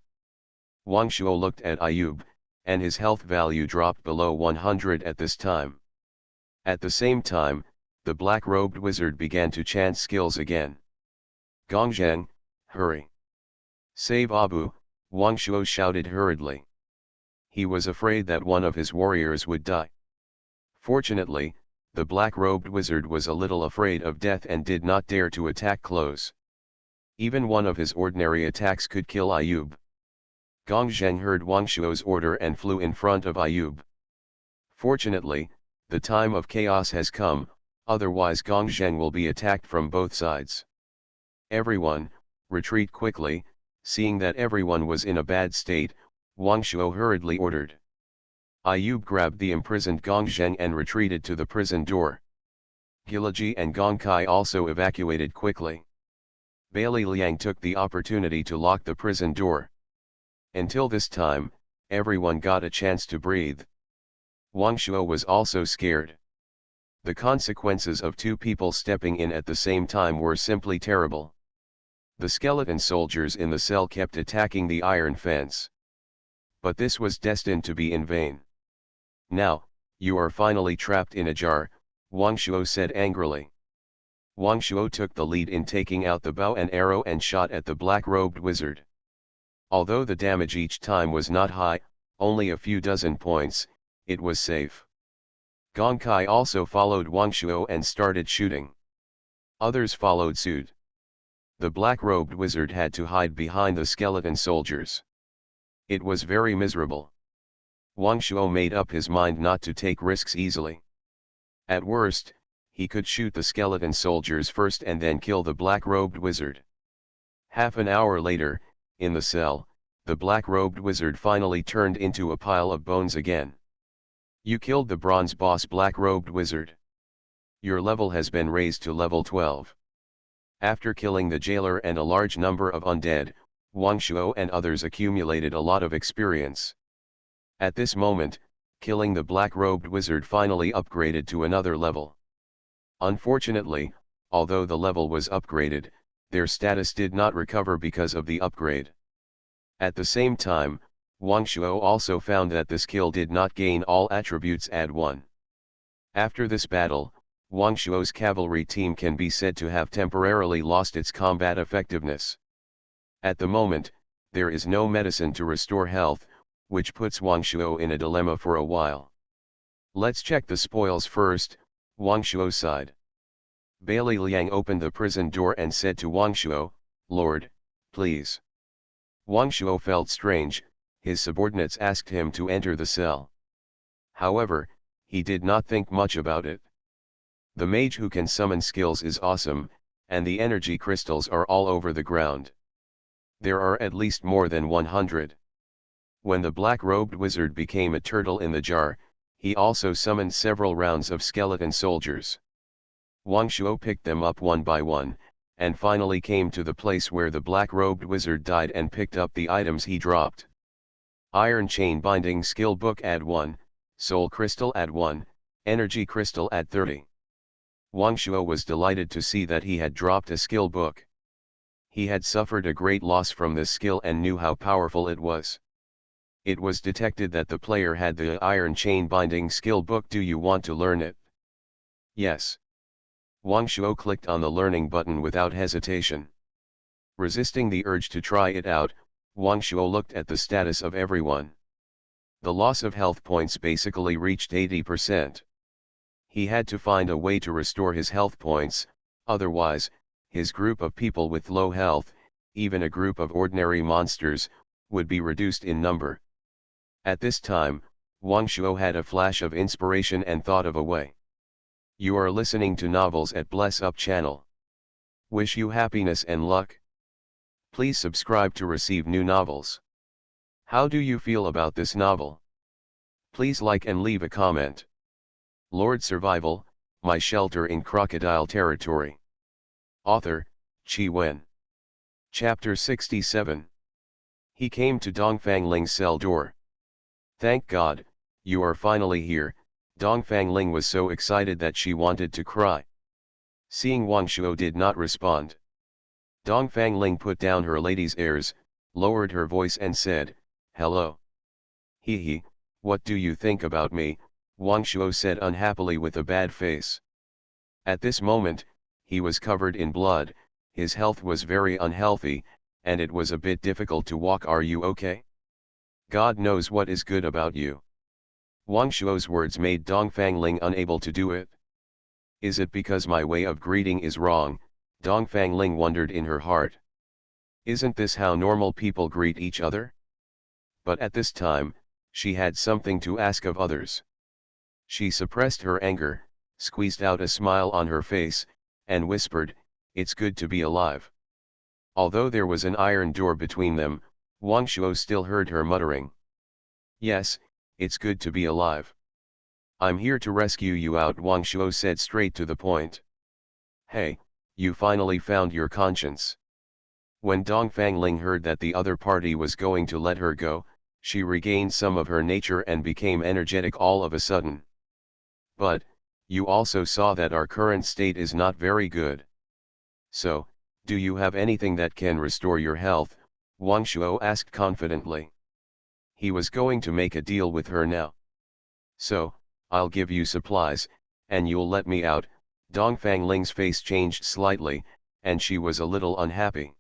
Wang Shuo looked at Ayub, and his health value dropped below 100 at this time. At the same time, the black-robed wizard began to chant skills again. Gongzheng, hurry! Save Abu, Wang Shuo shouted hurriedly. He was afraid that one of his warriors would die. Fortunately, the black-robed wizard was a little afraid of death and did not dare to attack close. Even one of his ordinary attacks could kill Ayub. Gongzheng heard Wang Shuo's order and flew in front of Ayub. Fortunately, the time of chaos has come, otherwise Gongzheng will be attacked from both sides. Everyone, retreat quickly. Seeing that everyone was in a bad state, Wang Shuo hurriedly ordered. Ayub grabbed the imprisoned Gongzheng and retreated to the prison door. Gilaji and Gongkai also evacuated quickly. Bailey Liang took the opportunity to lock the prison door. Until this time, everyone got a chance to breathe. Wang Shuo was also scared. The consequences of 2 people stepping in at the same time were simply terrible. The skeleton soldiers in the cell kept attacking the iron fence. But this was destined to be in vain. Now, you are finally trapped in a jar, Wang Shuo said angrily. Wang Shuo took the lead in taking out the bow and arrow and shot at the black-robed wizard. Although the damage each time was not high, only a few dozen points, it was safe. Gongkai also followed Wang Shuo and started shooting. Others followed suit. The black-robed wizard had to hide behind the skeleton soldiers. It was very miserable. Wang Shuo made up his mind not to take risks easily. At worst, he could shoot the skeleton soldiers first and then kill the black-robed wizard. Half an hour later, in the cell, the black-robed wizard finally turned into a pile of bones again. You killed the bronze boss black-robed wizard. Your level has been raised to level 12. After killing the jailer and a large number of undead, Wang Shuo and others accumulated a lot of experience. At this moment, killing the black-robed wizard finally upgraded to another level. Unfortunately, although the level was upgraded, their status did not recover because of the upgrade. At the same time, Wang Shuo also found that this kill did not gain all attributes add 1. After this battle, Wang Shuo's cavalry team can be said to have temporarily lost its combat effectiveness. At the moment, there is no medicine to restore health, which puts Wang Shuo in a dilemma for a while. Let's check the spoils first, Wang Shuo sighed. Bailey Liang opened the prison door and said to Wang Shuo, Lord, please. Wang Shuo felt strange. His subordinates asked him to enter the cell. However, he did not think much about it. The mage who can summon skills is awesome, and the energy crystals are all over the ground. There are at least more than 100. When the black-robed wizard became a turtle in the jar, he also summoned several rounds of skeleton soldiers. Wang Shuo picked them up one by one, and finally came to the place where the black-robed wizard died and picked up the items he dropped. Iron Chain Binding Skill Book add 1, Soul Crystal add 1, Energy Crystal add 30. Wang Shuo was delighted to see that he had dropped a skill book. He had suffered a great loss from this skill and knew how powerful it was. It was detected that the player had the Iron Chain Binding Skill Book. Do you want to learn it? Yes. Wang Shuo clicked on the learning button without hesitation. Resisting the urge to try it out, Wang Shuo looked at the status of everyone. The loss of health points basically reached 80%. He had to find a way to restore his health points, otherwise, his group of people with low health, even a group of ordinary monsters, would be reduced in number. At this time, Wang Shuo had a flash of inspiration and thought of a way. You are listening to Novels at Bless Up channel. Wish you happiness and luck. Please subscribe to receive new novels. How do you feel about this novel? Please like and leave a comment. Lord Survival, My Shelter in Crocodile Territory. Author, Qi Wen. Chapter 67. He came to Dongfang Ling's cell door. Thank God, you are finally here. Dongfang Ling was so excited that she wanted to cry. Seeing Wang Shuo did not respond, Dongfang Ling put down her lady's airs, lowered her voice and said, "Hello." "Hee, what do you think about me?" Wang Shuo said unhappily with a bad face. At this moment, he was covered in blood, his health was very unhealthy, and it was a bit difficult to walk. "Are you okay? God knows what is good about you." Wang Shuo's words made Dongfang Ling unable to do it. Is it because my way of greeting is wrong? Dongfang Ling wondered in her heart. Isn't this how normal people greet each other? But at this time, she had something to ask of others. She suppressed her anger, squeezed out a smile on her face, and whispered, "It's good to be alive." Although there was an iron door between them, Wang Shuo still heard her muttering. "Yes, it's good to be alive. I'm here to rescue you out," Wang Shuo said straight to the point. "Hey, you finally found your conscience." When Dongfang Ling heard that the other party was going to let her go, she regained some of her nature and became energetic all of a sudden. "But, you also saw that our current state is not very good. So, do you have anything that can restore your health?" Wang Shuo asked confidently. He was going to make a deal with her now. "So, I'll give you supplies, and you'll let me out." Dongfang Ling's face changed slightly, and she was a little unhappy.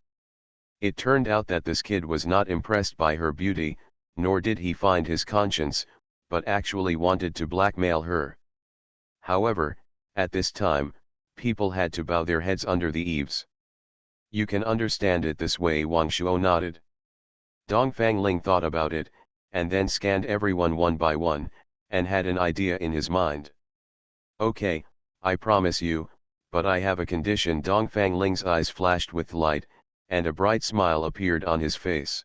It turned out that this kid was not impressed by her beauty, nor did he find his conscience, but actually wanted to blackmail her. However, at this time, people had to bow their heads under the eaves. "You can understand it this way," Wang Shuo nodded. Dongfang Ling thought about it, and then scanned everyone one by one, and had an idea in his mind. "Okay, I promise you, but I have a condition." Dongfang Ling's eyes flashed with light, and a bright smile appeared on his face.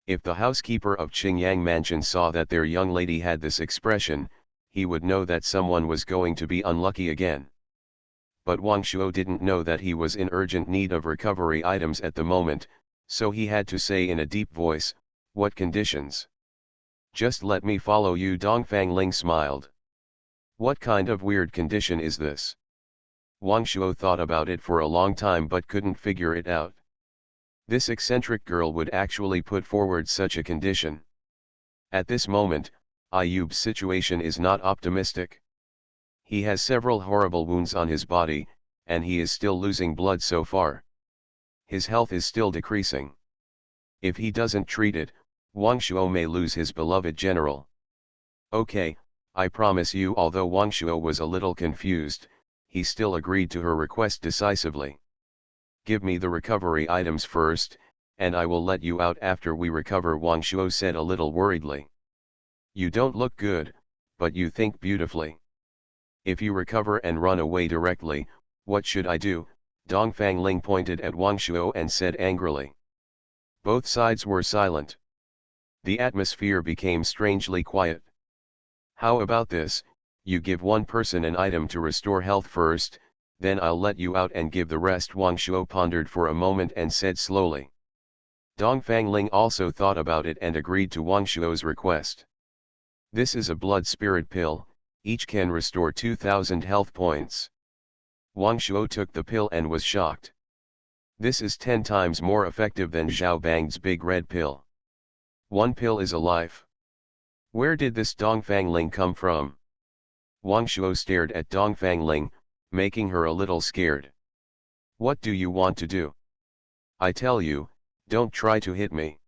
If the housekeeper of Qingyang Mansion saw that their young lady had this expression, he would know that someone was going to be unlucky again. But Wang Shuo didn't know that he was in urgent need of recovery items at the moment, so he had to say in a deep voice, "What conditions?" "Just let me follow you." Dongfang Ling smiled. "What kind of weird condition is this?" Wang Shuo thought about it for a long time but couldn't figure it out. This eccentric girl would actually put forward such a condition. At this moment, Ayub's situation is not optimistic. He has several horrible wounds on his body, and he is still losing blood so far. His health is still decreasing. If he doesn't treat it, Wang Shuo may lose his beloved general. "Okay, I promise you." Although Wang Shuo was a little confused, he still agreed to her request decisively. "Give me the recovery items first, and I will let you out after we recover, Wang Shuo said a little worriedly. You don't look good, but you think beautifully. If you recover and run away directly, what should I do? Dongfang Ling pointed at Wang Shuo and said angrily. Both sides were silent. The atmosphere became strangely quiet. How about this, you give one person an item to restore health first, then I'll let you out and give the rest. Wang Shuo pondered for a moment and said slowly. Dongfang Ling also thought about it and agreed to Wang Shuo's request. This is a blood spirit pill, each can restore 2,000 health points. Wang Shuo took the pill and was shocked. This is 10 times more effective than Zhao Bang's big red pill. One pill is a life. Where did this Dongfang Ling come from? Wang Shuo stared at Dongfang Ling, making her a little scared. What do you want to do? I tell you, don't try to hit me.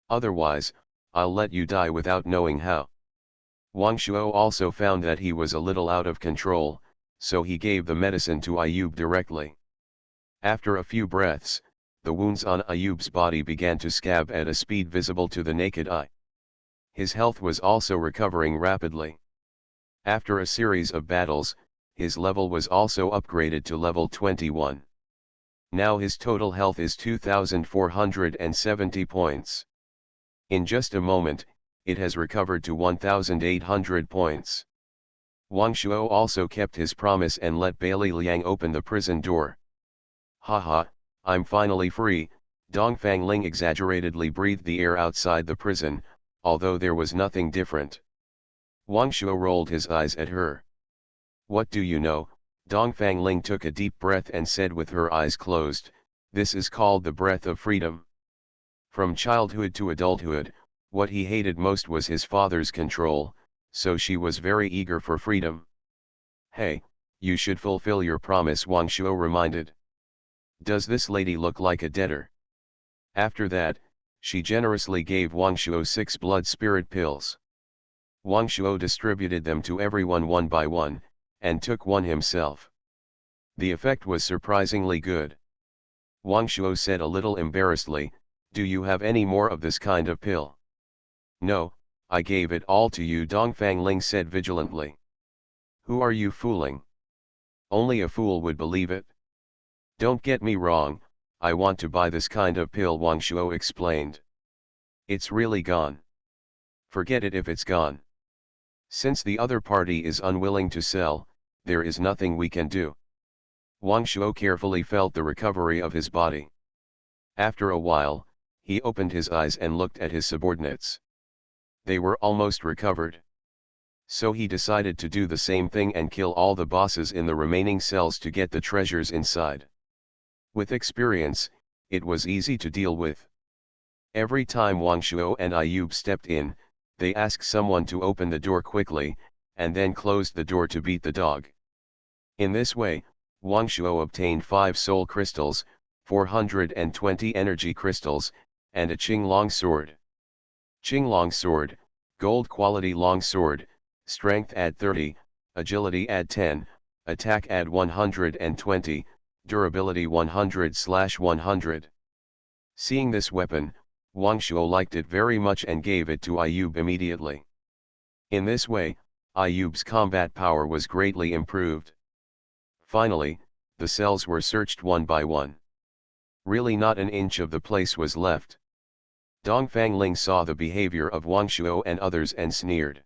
Otherwise, I'll let you die without knowing how. Wang Shuo also found that he was a little out of control, so he gave the medicine to Ayub directly. After a few breaths, the wounds on Ayub's body began to scab at a speed visible to the naked eye. His health was also recovering rapidly. After a series of battles, his level was also upgraded to level 21. Now his total health is 2,470 points. In just a moment, it has recovered to 1,800 points. Wang Shuo also kept his promise and let Bailey Liang open the prison door. Haha, I'm finally free, Dongfang Ling exaggeratedly breathed the air outside the prison, although there was nothing different. Wang Shuo rolled his eyes at her. What do you know? Dongfang Ling took a deep breath and said with her eyes closed, this is called the breath of freedom. From childhood to adulthood, what he hated most was his father's control, so she was very eager for freedom. Hey, you should fulfill your promise, Wang Shuo reminded. Does this lady look like a debtor? After that, she generously gave Wang Shuo 6 blood spirit pills. Wang Shuo distributed them to everyone one by one, and took one himself. The effect was surprisingly good. Wang Shuo said a little embarrassedly, do you have any more of this kind of pill? No, I gave it all to you, Dongfang Ling said vigilantly. Who are you fooling? Only a fool would believe it. Don't get me wrong, I want to buy this kind of pill, Wang Shuo explained. It's really gone. Forget it if it's gone. Since the other party is unwilling to sell, there is nothing we can do. Wang Shuo carefully felt the recovery of his body. After a while, he opened his eyes and looked at his subordinates. They were almost recovered. So he decided to do the same thing and kill all the bosses in the remaining cells to get the treasures inside. With experience, it was easy to deal with. Every time Wang Shuo and Ayub stepped in, they asked someone to open the door quickly, and then closed the door to beat the dog. In this way, Wang Shuo obtained 5 soul crystals, 420 energy crystals, and a Qinglong sword. Qinglong sword, gold quality long sword, strength add 30, agility add 10, attack add 120, durability 100/100. Seeing this weapon, Wang Shuo liked it very much and gave it to Ayub immediately. In this way, Ayub's combat power was greatly improved. Finally, the cells were searched one by one. Really not an inch of the place was left. Dongfang Ling saw the behavior of Wang Shuo and others and sneered.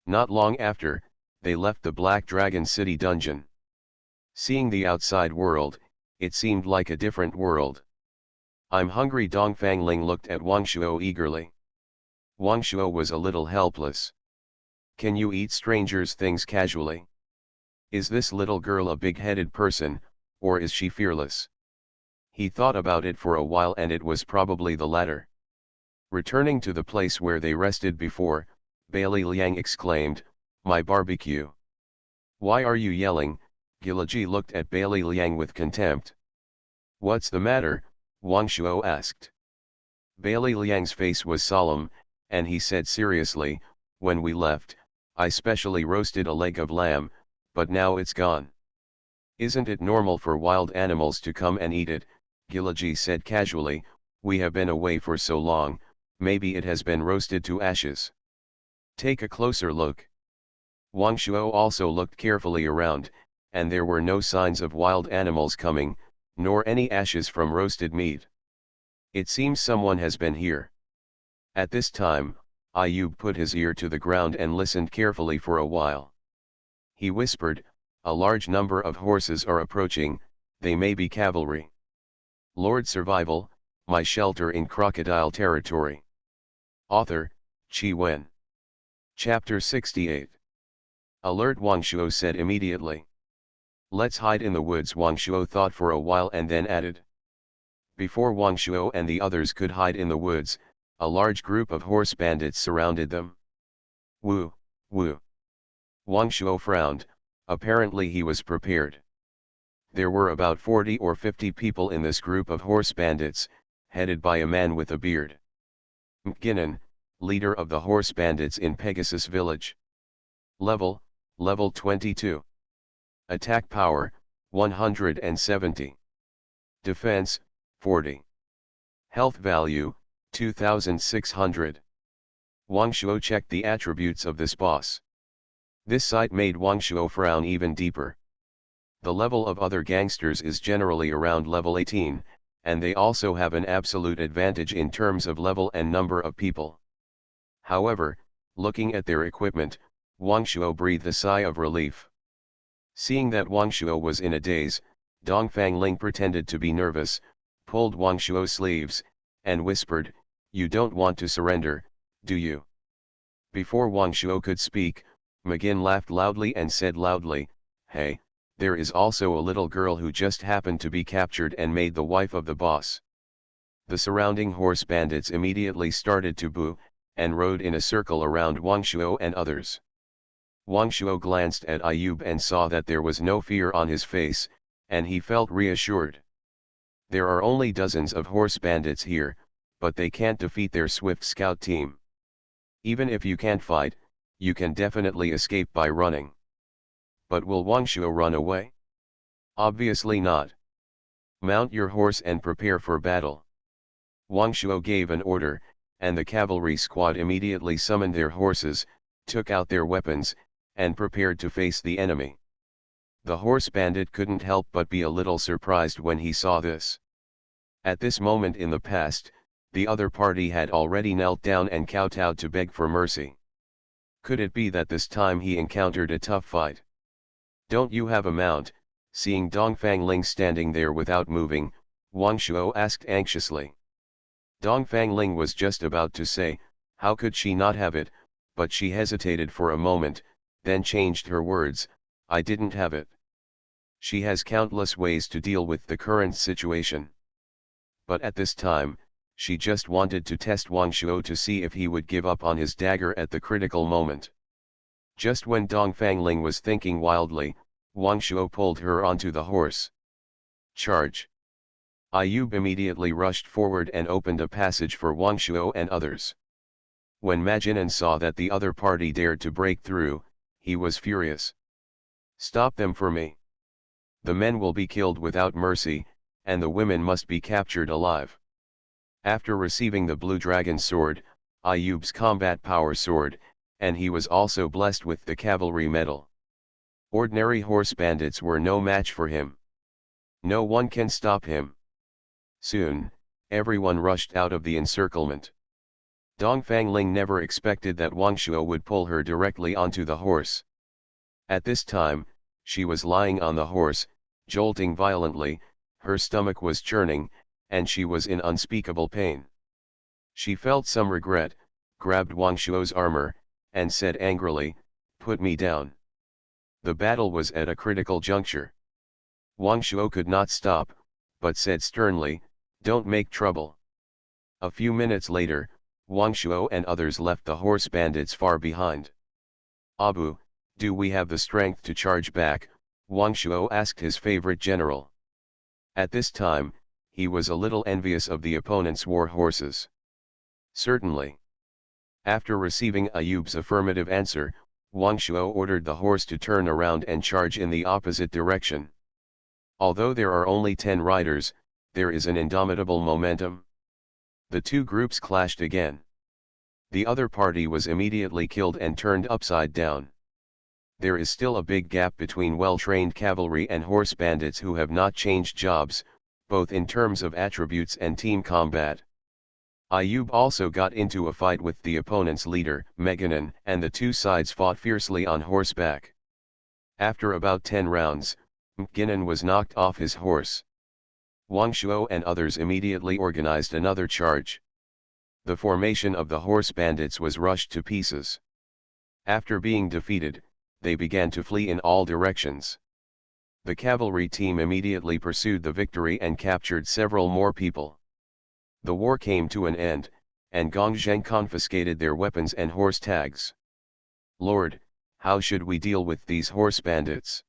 Not long after, they left the Black Dragon City dungeon. Seeing the outside world, it seemed like a different world. I'm hungry, Dongfang Ling looked at Wang Shuo eagerly. Wang Shuo was a little helpless. Can you eat strangers' things casually? Is this little girl a big-headed person, or is she fearless? He thought about it for a while and it was probably the latter. Returning to the place where they rested before, Bailey Liang exclaimed, my barbecue. Why are you yelling? Gilaji looked at Bailey Liang with contempt. What's the matter? Wang Shuo asked. Bailey Liang's face was solemn, and he said seriously, when we left, I specially roasted a leg of lamb, but now it's gone. Isn't it normal for wild animals to come and eat it? Gilaji said casually, we have been away for so long, maybe it has been roasted to ashes. Take a closer look. Wang Shuo also looked carefully around, and there were no signs of wild animals coming, nor any ashes from roasted meat. It seems someone has been here. At this time, Ayub put his ear to the ground and listened carefully for a while. He whispered, "A large number of horses are approaching, they may be cavalry." Lord Survival, My Shelter in Crocodile Territory. Author, Qi Wen. Chapter 68. Alert, Wang Shuo said immediately. "Let's hide in the woods." Wang Shuo thought for a while and then added. Before Wang Shuo and the others could hide in the woods, a large group of horse bandits surrounded them. Woo, woo. Wang Shuo frowned, apparently he was prepared. There were about 40 or 50 people in this group of horse bandits, headed by a man with a beard. Mginan, leader of the horse bandits in Pegasus Village. Level 22. Attack power, 170. Defense, 40. Health value, 2600. Wang Shuo checked the attributes of this boss. This sight made Wang Shuo frown even deeper. The level of other gangsters is generally around level 18, and they also have an absolute advantage in terms of level and number of people. However, looking at their equipment, Wang Shuo breathed a sigh of relief. Seeing that Wang Shuo was in a daze, Dongfang Ling pretended to be nervous, pulled Wang Shuo's sleeves, and whispered, "You don't want to surrender, do you?" Before Wang Shuo could speak, McGinn laughed loudly and said loudly, "Hey, there is also a little girl who just happened to be captured and made the wife of the boss." The surrounding horse bandits immediately started to boo, and rode in a circle around Wang Shuo and others. Wang Shuo glanced at Ayub and saw that there was no fear on his face, and he felt reassured. There are only dozens of horse bandits here, but they can't defeat their swift scout team. Even if you can't fight, you can definitely escape by running. But will Wang Shuo run away? Obviously not. Mount your horse and prepare for battle. Wang Shuo gave an order, and the cavalry squad immediately summoned their horses, took out their weapons, and prepared to face the enemy. The horse bandit couldn't help but be a little surprised when he saw this. At this moment in the past, the other party had already knelt down and kowtowed to beg for mercy. Could it be that this time he encountered a tough fight? "Don't you have a mount?" Seeing Dongfang Ling standing there without moving, Wang Shuo asked anxiously. Dongfang Ling was just about to say, how could she not have it, but she hesitated for a moment, then changed her words, "I didn't have it." She has countless ways to deal with the current situation. But at this time, she just wanted to test Wang Shuo to see if he would give up on his dagger at the critical moment. Just when Dongfang Ling was thinking wildly, Wang Shuo pulled her onto the horse. Charge! Ayub immediately rushed forward and opened a passage for Wang Shuo and others. When Majinan saw that the other party dared to break through, he was furious. "Stop them for me. The men will be killed without mercy, and the women must be captured alive." After receiving the Blue Dragon Sword, Ayub's combat power sword, and he was also blessed with the cavalry medal. Ordinary horse bandits were no match for him. No one can stop him. Soon, everyone rushed out of the encirclement. Dongfang Ling never expected that Wang Shuo would pull her directly onto the horse. At this time, she was lying on the horse, jolting violently, her stomach was churning, and she was in unspeakable pain. She felt some regret, grabbed Wang Shuo's armor, and said angrily, "Put me down." The battle was at a critical juncture. Wang Shuo could not stop, but said sternly, "Don't make trouble." A few minutes later, Wang Shuo and others left the horse bandits far behind. "Abu, do we have the strength to charge back?" Wang Shuo asked his favorite general. At this time, he was a little envious of the opponent's war horses. "Certainly." After receiving Ayub's affirmative answer, Wang Shuo ordered the horse to turn around and charge in the opposite direction. Although there are only 10 riders, there is an indomitable momentum. The two groups clashed again. The other party was immediately killed and turned upside down. There is still a big gap between well-trained cavalry and horse bandits who have not changed jobs, both in terms of attributes and team combat. Ayub also got into a fight with the opponent's leader, Meganon, and the two sides fought fiercely on horseback. After about 10 rounds, Meganon was knocked off his horse. Wang Shuo and others immediately organized another charge. The formation of the horse bandits was rushed to pieces. After being defeated, they began to flee in all directions. The cavalry team immediately pursued the victory and captured several more people. The war came to an end, and Gong Zheng confiscated their weapons and horse tags. "Lord, how should we deal with these horse bandits?"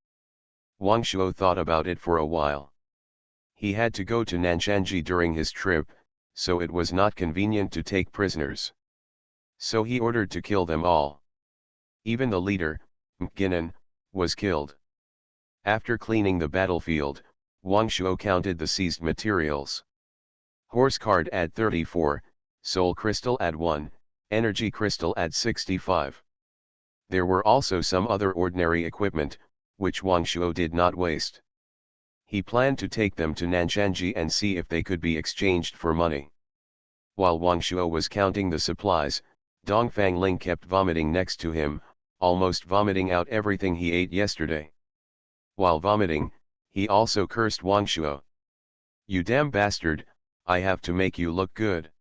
Wang Shuo thought about it for a while. He had to go to Nanshanji during his trip, so it was not convenient to take prisoners. So he ordered to kill them all. Even the leader, Meganon, was killed. After cleaning the battlefield, Wang Shuo counted the seized materials. Horse card at 34, soul crystal at 1, energy crystal at 65. There were also some other ordinary equipment, which Wang Shuo did not waste. He planned to take them to Nanshanji and see if they could be exchanged for money. While Wang Shuo was counting the supplies, Dongfang Ling kept vomiting next to him, almost vomiting out everything he ate yesterday. While vomiting, he also cursed Wang Shuo. "You damn bastard, I have to make you look good."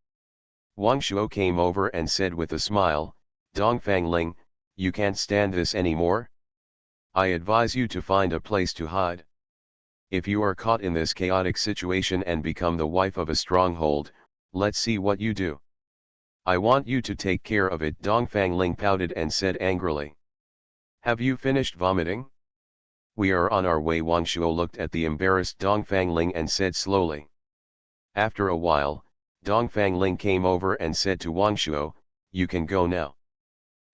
Wang Shuo came over and said with a smile, "Dongfang Ling, you can't stand this anymore? I advise you to find a place to hide. If you are caught in this chaotic situation and become the wife of a stronghold, let's see what you do. I want you to take care of it." Dongfang Ling pouted and said angrily. "Have you finished vomiting?" "We are on our way." Wang Shuo looked at the embarrassed Dongfang Ling and said slowly. After a while, Dongfang Ling came over and said to Wang Shuo, "You can go now.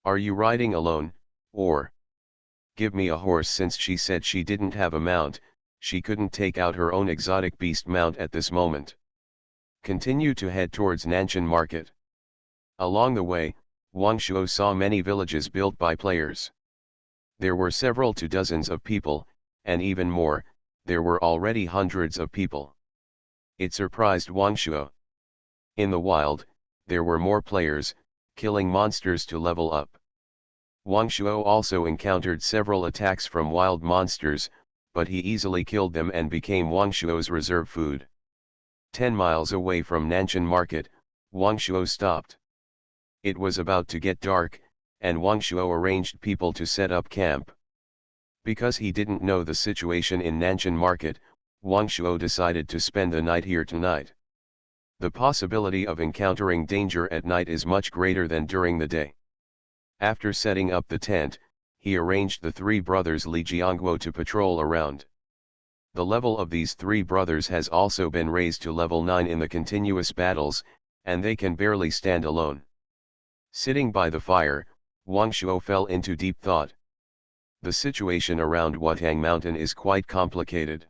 Are you riding alone, or?" "Give me a horse." Since she said she didn't have a mount, she couldn't take out her own exotic beast mount at this moment. Continue to head towards Nanshan Market. Along the way, Wang Shuo saw many villages built by players. There were several to dozens of people, and even more, there were already hundreds of people. It surprised Wang Shuo. In the wild, there were more players, killing monsters to level up. Wang Shuo also encountered several attacks from wild monsters, but he easily killed them and became Wang Shuo's reserve food. 10 miles away from Nanshan Market, Wang Shuo stopped. It was about to get dark, and Wang Shuo arranged people to set up camp. Because he didn't know the situation in Nanshan Market, Wang Shuo decided to spend the night here tonight. The possibility of encountering danger at night is much greater than during the day. After setting up the tent, he arranged the three brothers Li Jiangguo to patrol around. The level of these three brothers has also been raised to level 9 in the continuous battles, and they can barely stand alone. Sitting by the fire, Wang Shuo fell into deep thought. The situation around Watang Mountain is quite complicated.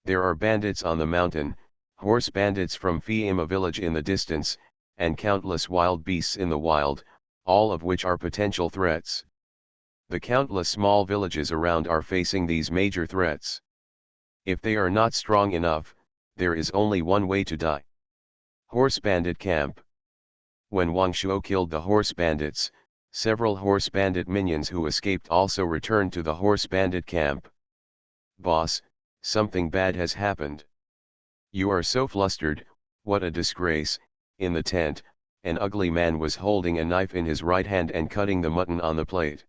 There are bandits on the mountain, horse bandits from Fiima village in the distance, and countless wild beasts in the wild, all of which are potential threats. The countless small villages around are facing these major threats. If they are not strong enough, there is only one way to die. Horse bandit camp. When Wang Shuo killed the horse bandits, several horse bandit minions who escaped also returned to the horse bandit camp. "Boss, something bad has happened. You are so flustered, what a disgrace." In the tent, an ugly man was holding a knife in his right hand and cutting the mutton on the plate.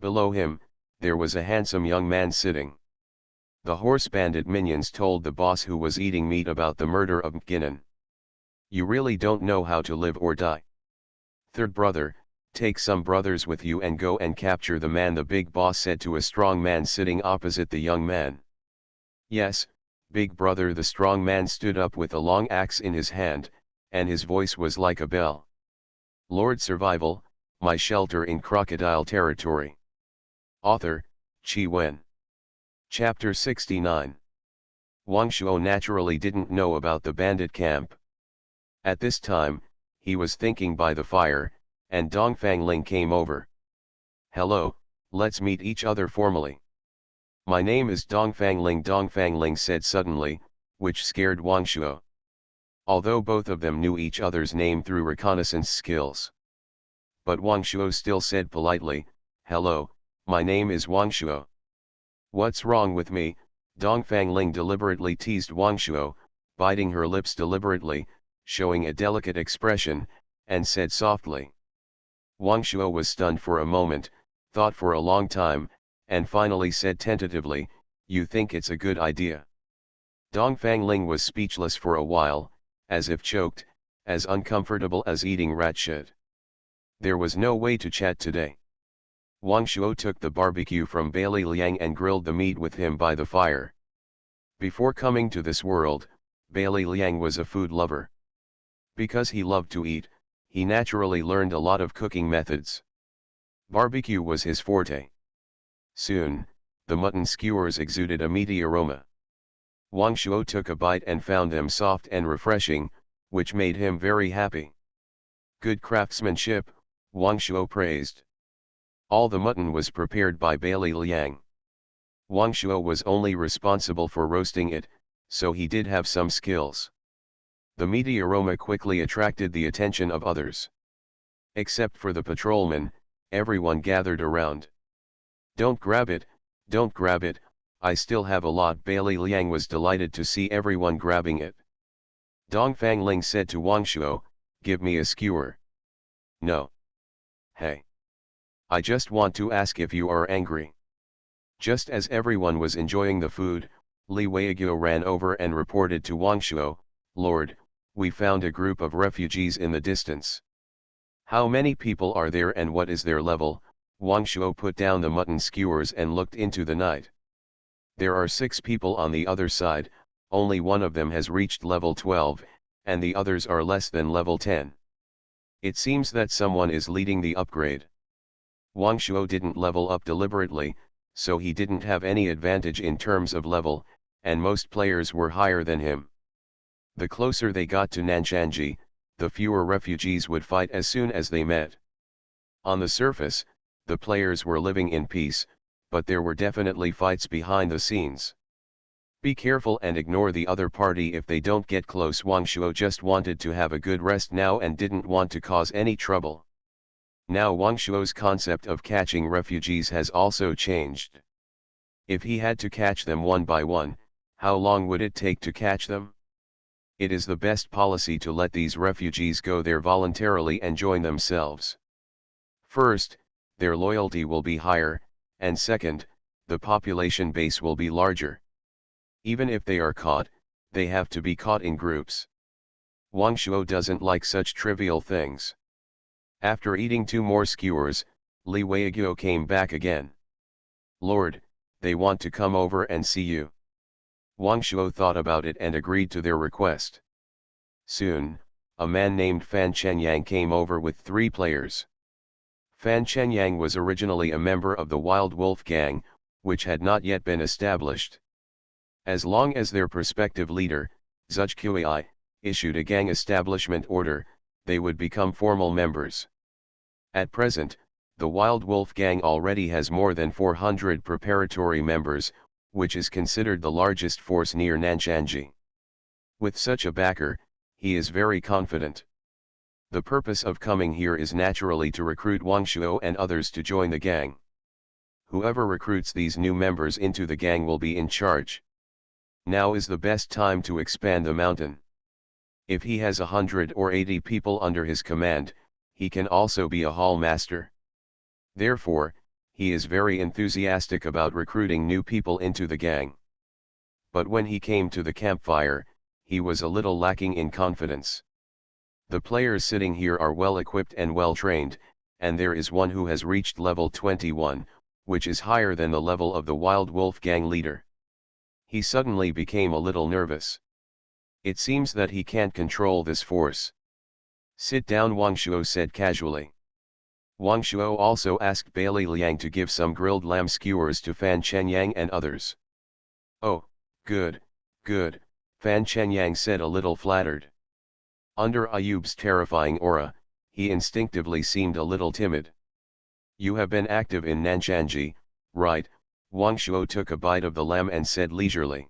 Below him, there was a handsome young man sitting. The horse bandit minions told the boss who was eating meat about the murder of Mginan. "You really don't know how to live or die. Third brother, take some brothers with you and go and capture the man," the big boss said to a strong man sitting opposite the young man. "Yes, big brother." The strong man stood up with a long axe in his hand, and his voice was like a bell. Lord Survival, My Shelter in Crocodile Territory. Author, Qi Wen. Chapter 69. Wang Shuo naturally didn't know about the bandit camp. At this time, he was thinking by the fire, and Dongfang Ling came over. "Hello, let's meet each other formally." "My name is Dongfang Ling," said suddenly, which scared Wang Shuo. Although both of them knew each other's name through reconnaissance skills. But Wang Shuo still said politely, "Hello, my name is Wang Shuo." "What's wrong with me?" Dongfang Ling deliberately teased Wang Shuo, biting her lips deliberately, showing a delicate expression, and said softly. Wang Shuo was stunned for a moment, thought for a long time, and finally said tentatively, "You think it's a good idea?" Dongfang Ling was speechless for a while, as if choked, as uncomfortable as eating rat shit. There was no way to chat today. Wang Shuo took the barbecue from Bailey Liang and grilled the meat with him by the fire. Before coming to this world, Bailey Liang was a food lover. Because he loved to eat, he naturally learned a lot of cooking methods. Barbecue was his forte. Soon, the mutton skewers exuded a meaty aroma. Wang Shuo took a bite and found them soft and refreshing, which made him very happy. Good craftsmanship, Wang Shuo praised. All the mutton was prepared by Bailey Liang. Wang Shuo was only responsible for roasting it, so he did have some skills. The meaty aroma quickly attracted the attention of others. Except for the patrolman, everyone gathered around. "Don't grab it, don't grab it, I still have a lot." Bailey Liang was delighted to see everyone grabbing it. Dongfang Ling said to Wang Shuo, "Give me a skewer." "No. Hey. I just want to ask if you are angry." Just as everyone was enjoying the food, Li Weiguo ran over and reported to Wang Shuo, "Lord, we found a group of refugees in the distance." "How many people are there and what is their level?" Wang Shuo put down the mutton skewers and looked into the night. "There are 6 people on the other side, only one of them has reached level 12, and the others are less than level 10. It seems that someone is leading the upgrade." Wang Shuo didn't level up deliberately, so he didn't have any advantage in terms of level, and most players were higher than him. The closer they got to Nanshanji, the fewer refugees would fight as soon as they met. On the surface, the players were living in peace, but there were definitely fights behind the scenes. Be careful and ignore the other party if they don't get close. Wang Shuo just wanted to have a good rest now and didn't want to cause any trouble. Now Wang Shuo's concept of catching refugees has also changed. If he had to catch them one by one, how long would it take to catch them? It is the best policy to let these refugees go there voluntarily and join themselves. First, their loyalty will be higher, and second, the population base will be larger. Even if they are caught, they have to be caught in groups. Wang Shuo doesn't like such trivial things. After eating 2 more skewers, Li Weiguo came back again. "Lord, they want to come over and see you." Wang Shuo thought about it and agreed to their request. Soon, a man named Fan Chenyang came over with 3 players. Fan Chenyang was originally a member of the Wild Wolf Gang, which had not yet been established. As long as their prospective leader, Zhujqui, issued a gang establishment order, they would become formal members. At present, the Wild Wolf Gang already has more than 400 preparatory members, which is considered the largest force near Nanshanji. With such a backer, he is very confident. The purpose of coming here is naturally to recruit Wang Shuo and others to join the gang. Whoever recruits these new members into the gang will be in charge. Now is the best time to expand the mountain. If he has 100 or 80 people under his command, he can also be a hall master. Therefore, he is very enthusiastic about recruiting new people into the gang. But when he came to the campfire, he was a little lacking in confidence. The players sitting here are well equipped and well trained, and there is one who has reached level 21, which is higher than the level of the Wild Wolf Gang leader. He suddenly became a little nervous. It seems that he can't control this force. "Sit down," Wang Shuo said casually. Wang Shuo also asked Bailey Liang to give some grilled lamb skewers to Fan Chenyang and others. "Oh, good, good," Fan Chenyang said a little flattered. Under Ayub's terrifying aura, he instinctively seemed a little timid. You have been active in Nanshanji, right? Wang Shuo took a bite of the lamb and said leisurely.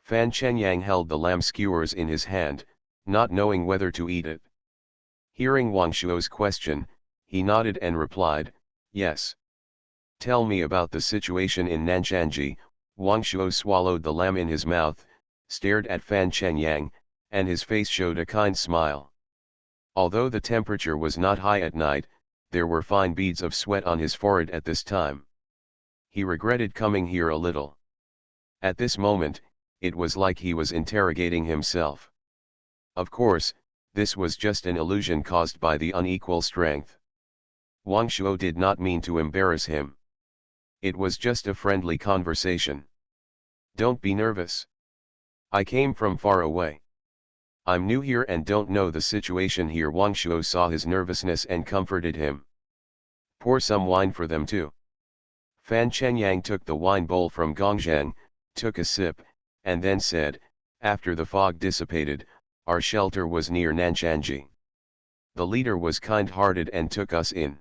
Fan Chenyang held the lamb skewers in his hand, not knowing whether to eat it. Hearing Wang Shuo's question, he nodded and replied, yes. Tell me about the situation in Nanshanji. Wang Shuo swallowed the lamb in his mouth, stared at Fan Chenyang, and his face showed a kind smile. Although the temperature was not high at night, there were fine beads of sweat on his forehead at this time. He regretted coming here a little. At this moment, it was like he was interrogating himself. Of course, this was just an illusion caused by the unequal strength. Wang Shuo did not mean to embarrass him. It was just a friendly conversation. Don't be nervous. I came from far away. I'm new here and don't know the situation here. Wang Shuo saw his nervousness and comforted him. Pour some wine for them too. Fan Chenyang took the wine bowl from Gongzheng, took a sip, and then said, after the fog dissipated, our shelter was near Nanshanji. The leader was kind-hearted and took us in.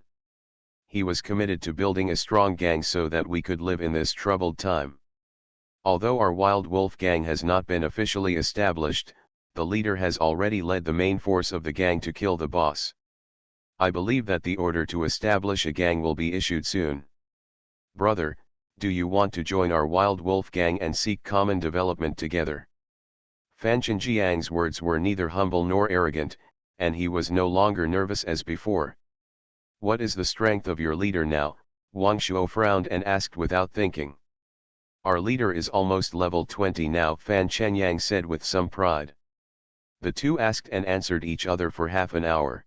He was committed to building a strong gang so that we could live in this troubled time. Although our wild wolf gang has not been officially established, the leader has already led the main force of the gang to kill the boss. I believe that the order to establish a gang will be issued soon. Brother, do you want to join our wild wolf gang and seek common development together? Fan Chenjiang's words were neither humble nor arrogant, and he was no longer nervous as before. What is the strength of your leader now? Wang Shuo frowned and asked without thinking. Our leader is almost level 20 now, Fan Chenyang said with some pride. The two asked and answered each other for half an hour.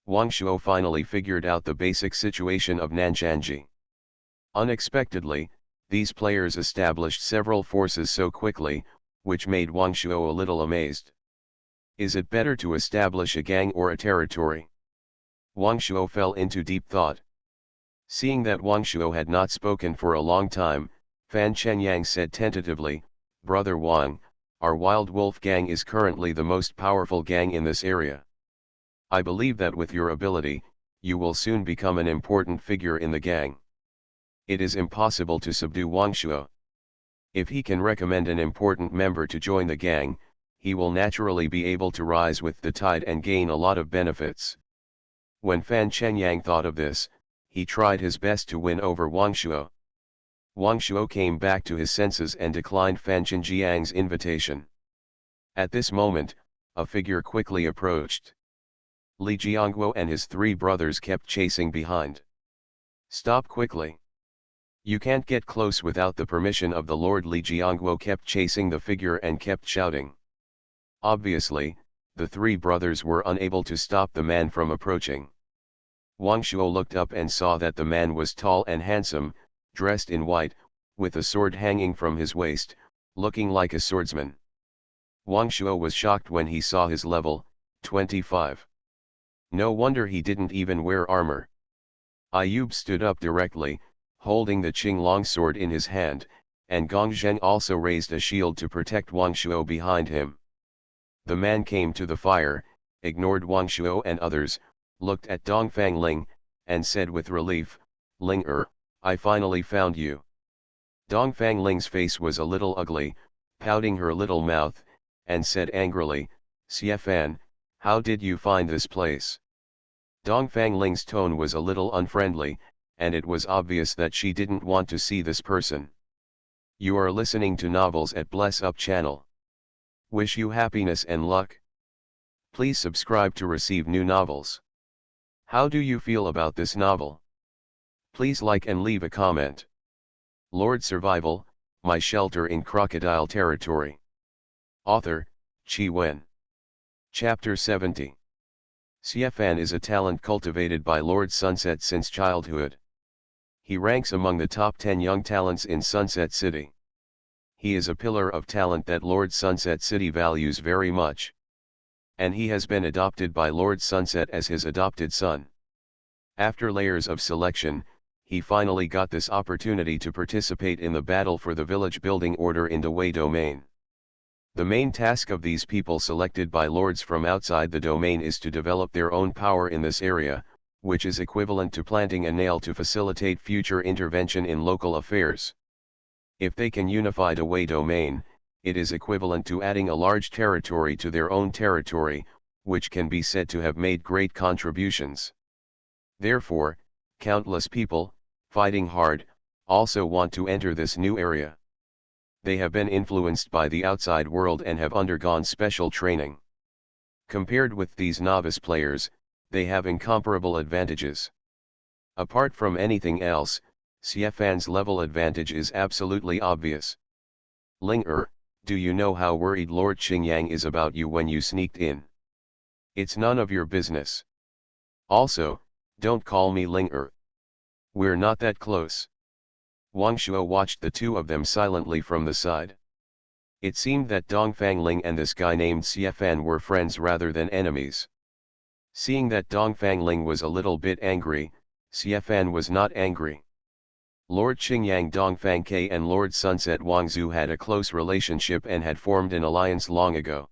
Wang Shuo finally figured out the basic situation of Nanshanji. Unexpectedly, these players established several forces so quickly, which made Wang Shuo a little amazed. Is it better to establish a gang or a territory? Wang Shuo fell into deep thought. Seeing that Wang Shuo had not spoken for a long time, Fan Chenyang said tentatively, Brother Wang, our wild wolf gang is currently the most powerful gang in this area. I believe that with your ability, you will soon become an important figure in the gang. It is impossible to subdue Wang Shuo. If he can recommend an important member to join the gang, he will naturally be able to rise with the tide and gain a lot of benefits. When Fan Chenyang thought of this, he tried his best to win over Wang Shuo. Wang Shuo came back to his senses and declined Fan Chenjiang's invitation. At this moment, a figure quickly approached. Li Jiangguo and his three brothers kept chasing behind. Stop quickly. You can't get close without the permission of the Lord. Li Jiangguo kept chasing the figure and kept shouting. Obviously, the three brothers were unable to stop the man from approaching. Wang Shuo looked up and saw that the man was tall and handsome, dressed in white, with a sword hanging from his waist, looking like a swordsman. Wang Shuo was shocked when he saw his level, 25. No wonder he didn't even wear armor. Ayub stood up directly, holding the Qinglong sword in his hand, and Gongzheng also raised a shield to protect Wang Shuo behind him. The man came to the fire, ignored Wang Shuo and others, looked at Dongfang Ling, and said with relief, Ling I finally found you. Dongfang Ling's face was a little ugly, pouting her little mouth, and said angrily, Xiefan, how did you find this place? Dongfang Ling's tone was a little unfriendly, and it was obvious that she didn't want to see this person. You are listening to novels at Bless Up channel. Wish you happiness and luck. Please subscribe to receive new novels. How do you feel about this novel? Please like and leave a comment. Lord Survival, My Shelter in Crocodile Territory. Author, Qi Wen. Chapter 70. Xiefan is a talent cultivated by Lord Sunset since childhood. He ranks among the top 10 young talents in Sunset City. He is a pillar of talent that Lord Sunset City values very much. And he has been adopted by Lord Sunset as his adopted son. After layers of selection, he finally got this opportunity to participate in the battle for the village building order in Dawei domain. The main task of these people selected by lords from outside the domain is to develop their own power in this area, which is equivalent to planting a nail to facilitate future intervention in local affairs. If they can unify the Wei domain, it is equivalent to adding a large territory to their own territory, which can be said to have made great contributions. Therefore, countless people, fighting hard, also want to enter this new area. They have been influenced by the outside world and have undergone special training. Compared with these novice players, they have incomparable advantages. Apart from anything else, Xiafan's level advantage is absolutely obvious. Ling do you know how worried Lord Qingyang is about you when you sneaked in? It's none of your business. Also, don't call me Ling We're not that close. Wang Shuo watched the two of them silently from the side. It seemed that Dongfang Ling and this guy named Xiafan were friends rather than enemies. Seeing that Dongfang Ling was a little bit angry, Xiafan was not angry. Lord Qingyang Dongfang Ke and Lord Sunset Wangzhu had a close relationship and had formed an alliance long ago.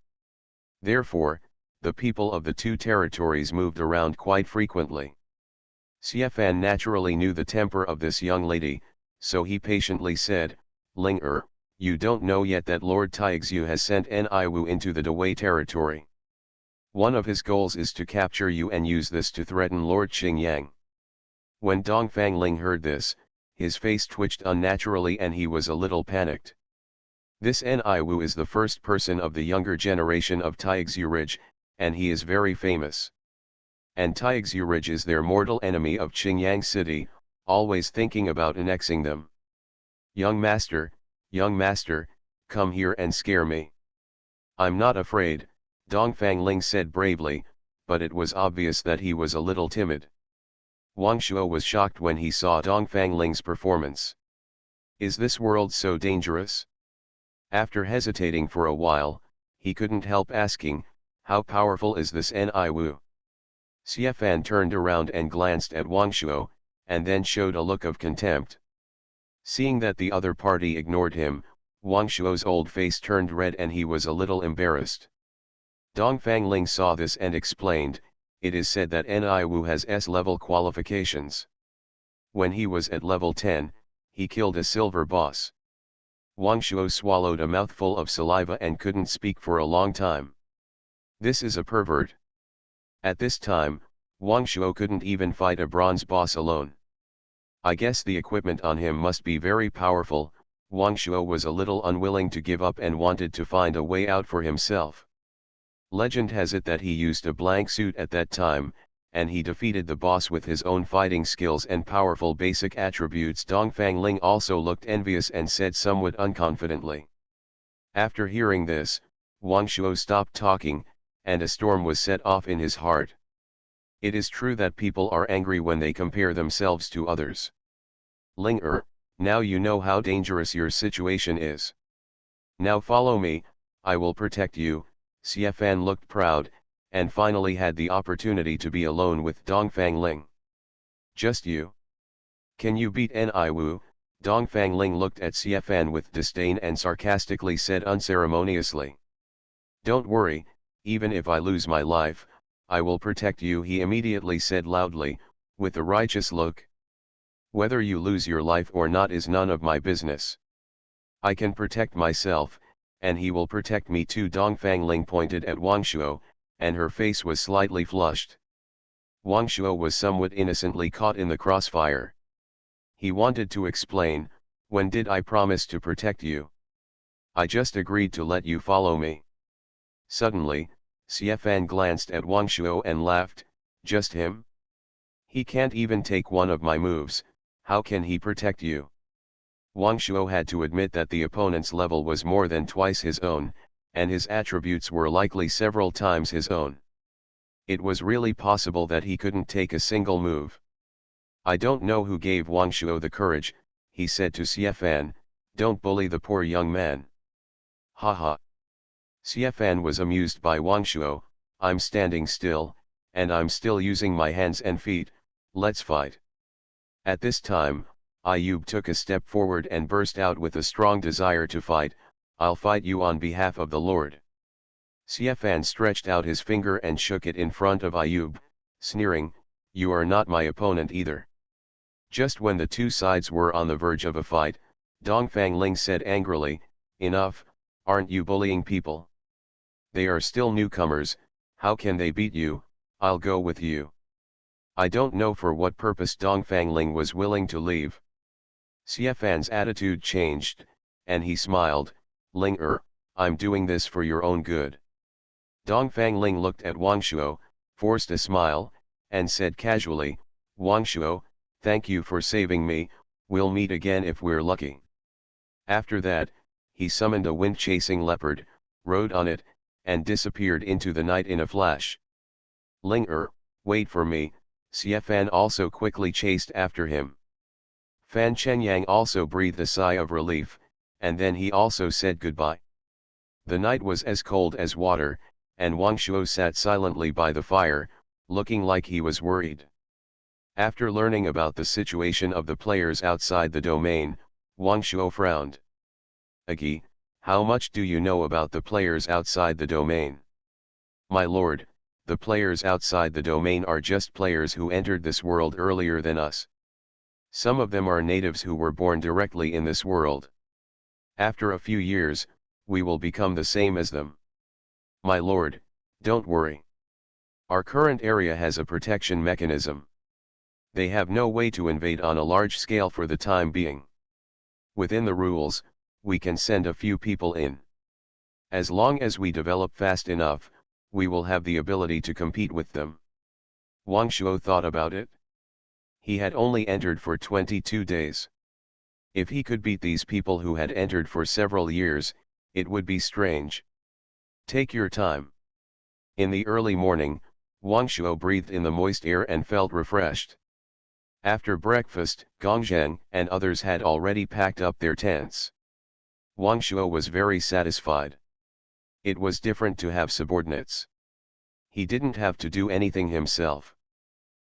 Therefore, the people of the two territories moved around quite frequently. Xiafan naturally knew the temper of this young lady, so he patiently said, Ling you don't know yet that Lord Taixu has sent Niwu into the Dawei territory. One of his goals is to capture you and use this to threaten Lord Qingyang. When Dongfang Ling heard this, his face twitched unnaturally and he was a little panicked. This Niwu is the first person of the younger generation of Taixu Ridge, and he is very famous. And Taixu Ridge is their mortal enemy of Qingyang City, always thinking about annexing them. Young master, come here and scare me. I'm not afraid, Dongfang Ling said bravely, but it was obvious that he was a little timid. Wang Shuo was shocked when he saw Dongfang Ling's performance. Is this world so dangerous? After hesitating for a while, he couldn't help asking, how powerful is this Niwu? Xiafan turned around and glanced at Wang Shuo, and then showed a look of contempt. Seeing that the other party ignored him, Wang Shuo's old face turned red and he was a little embarrassed. Dongfang Ling saw this and explained, it is said that Niwu has S-level qualifications. When he was at level 10, he killed a silver boss. Wang Shuo swallowed a mouthful of saliva and couldn't speak for a long time. This is a pervert. At this time, Wang Shuo couldn't even fight a bronze boss alone. I guess the equipment on him must be very powerful. Wang Shuo was a little unwilling to give up and wanted to find a way out for himself. Legend has it that he used a blank suit at that time, and he defeated the boss with his own fighting skills and powerful basic attributes. Dongfang Ling also looked envious and said somewhat unconfidently. After hearing this, Wang Shuo stopped talking, and a storm was set off in his heart. It is true that people are angry when they compare themselves to others. Ling now you know how dangerous your situation is. Now follow me, I will protect you. Xiafan looked proud, and finally had the opportunity to be alone with Dongfang Ling. Just you? Can you beat Niwu? Dongfang Ling looked at Xiafan with disdain and sarcastically said unceremoniously. Don't worry, even if I lose my life, I will protect you, he immediately said loudly, with a righteous look. Whether you lose your life or not is none of my business. I can protect myself, and he will protect me too. Dongfang Ling pointed at Wang Shuo, and her face was slightly flushed. Wang Shuo was somewhat innocently caught in the crossfire. He wanted to explain, when did I promise to protect you? I just agreed to let you follow me. Suddenly, Xiafan glanced at Wang Shuo and laughed, just him? He can't even take one of my moves, how can he protect you? Wang Shuo had to admit that the opponent's level was more than twice his own, and his attributes were likely several times his own. It was really possible that he couldn't take a single move. I don't know who gave Wang Shuo the courage, he said to Xiafan, don't bully the poor young man. Haha. Xiafan was amused by Wang Shuo, I'm standing still, and I'm still using my hands and feet, let's fight. At this time, Ayub took a step forward and burst out with a strong desire to fight. I'll fight you on behalf of the Lord. Siafan stretched out his finger and shook it in front of Ayub, sneering, you are not my opponent either. Just when the two sides were on the verge of a fight, Dongfang Ling said angrily, enough, aren't you bullying people? They are still newcomers, how can they beat you? I'll go with you. I don't know for what purpose Dongfang Ling was willing to leave. Siafan's attitude changed, and he smiled, Ling I'm doing this for your own good. Dongfang Ling looked at Wang Shuo, forced a smile, and said casually, Wang Shuo, thank you for saving me, we'll meet again if we're lucky. After that, he summoned a wind-chasing leopard, rode on it, and disappeared into the night in a flash. Ling wait for me, Siafan also quickly chased after him. Fan Chenyang also breathed a sigh of relief, and then he also said goodbye. The night was as cold as water, and Wang Shuo sat silently by the fire, looking like he was worried. After learning about the situation of the players outside the domain, Wang Shuo frowned. Agi, how much do you know about the players outside the domain? My lord, the players outside the domain are just players who entered this world earlier than us. Some of them are natives who were born directly in this world. After a few years, we will become the same as them. My lord, don't worry. Our current area has a protection mechanism. They have no way to invade on a large scale for the time being. Within the rules, we can send a few people in. As long as we develop fast enough, we will have the ability to compete with them. Wang Shuo thought about it. He had only entered for 22 days. If he could beat these people who had entered for several years, it would be strange. Take your time. In the early morning, Wang Shuo breathed in the moist air and felt refreshed. After breakfast, Gongzheng and others had already packed up their tents. Wang Shuo was very satisfied. It was different to have subordinates. He didn't have to do anything himself.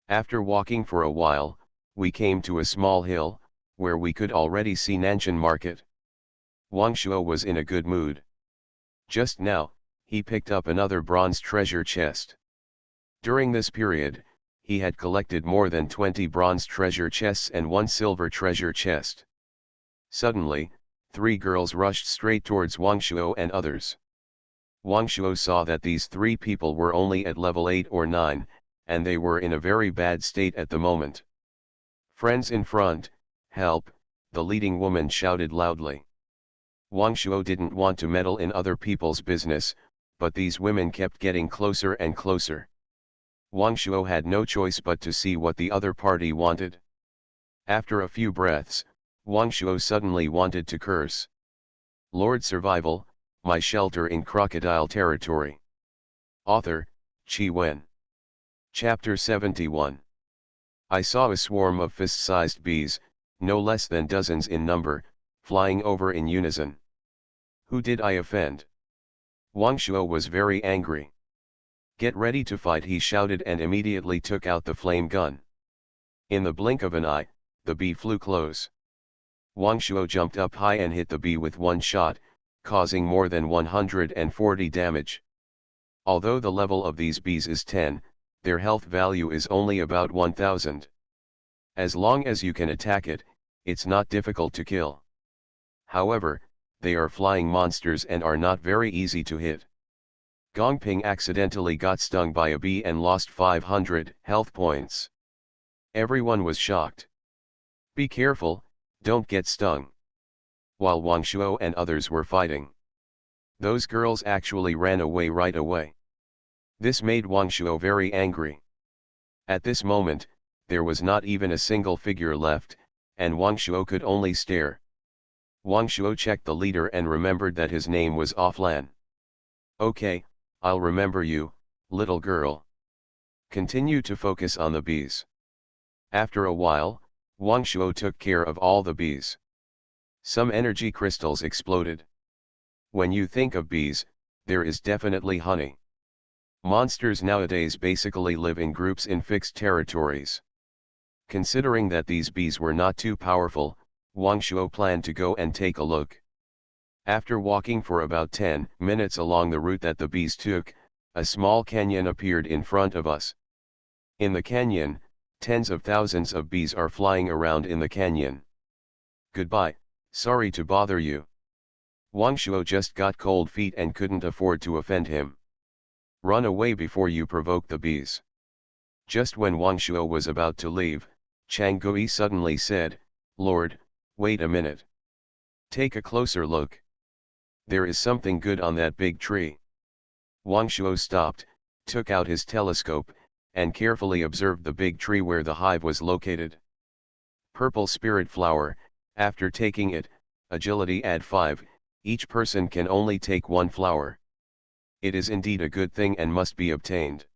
After walking for a while, we came to a small hill, where we could already see Nanshan Market. Wang Shuo was in a good mood. Just now, he picked up another bronze treasure chest. During this period, he had collected more than 20 bronze treasure chests and 1 silver treasure chest. Suddenly, 3 girls rushed straight towards Wang Shuo and others. Wang Shuo saw that these 3 people were only at level 8 or 9, and they were in a very bad state at the moment. Friends in front, help, the leading woman shouted loudly. Wang Shuo didn't want to meddle in other people's business, but these women kept getting closer and closer. Wang Shuo had no choice but to see what the other party wanted. After a few breaths, Wang Shuo suddenly wanted to curse. Lord Survival, my shelter in Crocodile territory. Author, Qi Wen. Chapter 71. I saw a swarm of fist-sized bees, no less than dozens in number, flying over in unison. Who did I offend? Wang Shuo was very angry. Get ready to fight, he shouted, and immediately took out the flame gun. In the blink of an eye, the bee flew close. Wang Shuo jumped up high and hit the bee with one shot, causing more than 140 damage. Although the level of these bees is 10, their health value is only about 1000. As long as you can attack it, it's not difficult to kill. However, they are flying monsters and are not very easy to hit. Gongping accidentally got stung by a bee and lost 500 health points. Everyone was shocked. Be careful, don't get stung. While Wang Shuo and others were fighting, those girls actually ran away right away. This made Wang Shuo very angry. At this moment, there was not even a single figure left, and Wang Shuo could only stare. Wang Shuo checked the leader and remembered that his name was Offlan. Okay, I'll remember you, little girl. Continue to focus on the bees. After a while, Wang Shuo took care of all the bees. Some energy crystals exploded. When you think of bees, there is definitely honey. Monsters nowadays basically live in groups in fixed territories. Considering that these bees were not too powerful, Wang Shuo planned to go and take a look. After walking for about 10 minutes along the route that the bees took, a small canyon appeared in front of us. In the canyon, tens of thousands of bees are flying around in the canyon. Goodbye, sorry to bother you. Wang Shuo just got cold feet and couldn't afford to offend him. Run away before you provoke the bees. Just when Wang Shuo was about to leave, Chang Gui suddenly said, Lord, wait a minute. Take a closer look. There is something good on that big tree. Wang Shuo stopped, took out his telescope, and carefully observed the big tree where the hive was located. Purple spirit flower, after taking it, agility add 5, each person can only take 1 flower. It is indeed a good thing and must be obtained.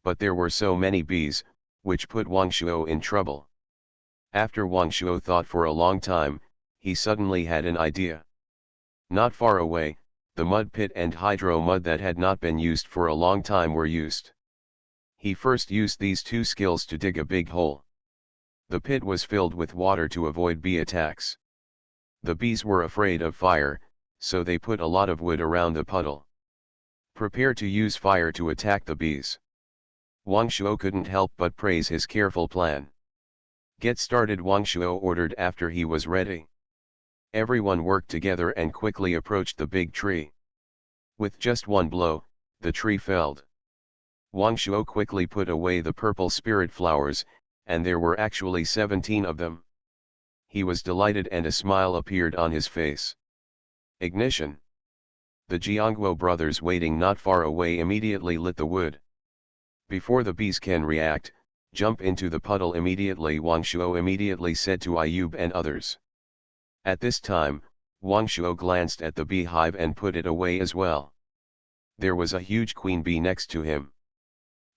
But there were so many bees, which put Wang Shuo in trouble. After Wang Shuo thought for a long time, he suddenly had an idea. Not far away, the mud pit and hydro mud that had not been used for a long time were used. He first used these 2 skills to dig a big hole. The pit was filled with water to avoid bee attacks. The bees were afraid of fire, so they put a lot of wood around the puddle. Prepare to use fire to attack the bees. Wang Shuo couldn't help but praise his careful plan. Get started, Wang Shuo ordered after he was ready. Everyone worked together and quickly approached the big tree. With just one blow, the tree felled. Wang Shuo quickly put away the purple spirit flowers, and there were actually 17 of them. He was delighted and a smile appeared on his face. Ignition. The Jiangguo brothers waiting not far away immediately lit the wood. Before the bees can react, jump into the puddle immediately, Wang Shuo immediately said to Ayub and others. At this time, Wang Shuo glanced at the beehive and put it away as well. There was a huge queen bee next to him.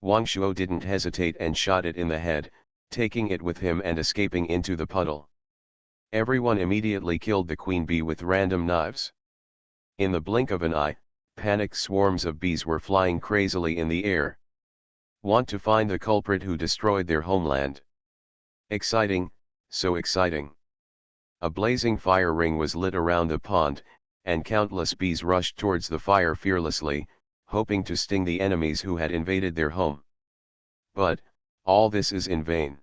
Wang Shuo didn't hesitate and shot it in the head, taking it with him and escaping into the puddle. Everyone immediately killed the queen bee with random knives. In the blink of an eye, panicked swarms of bees were flying crazily in the air. Want to find the culprit who destroyed their homeland. Exciting, so exciting. A blazing fire ring was lit around the pond, and countless bees rushed towards the fire fearlessly, hoping to sting the enemies who had invaded their home. But, all this is in vain.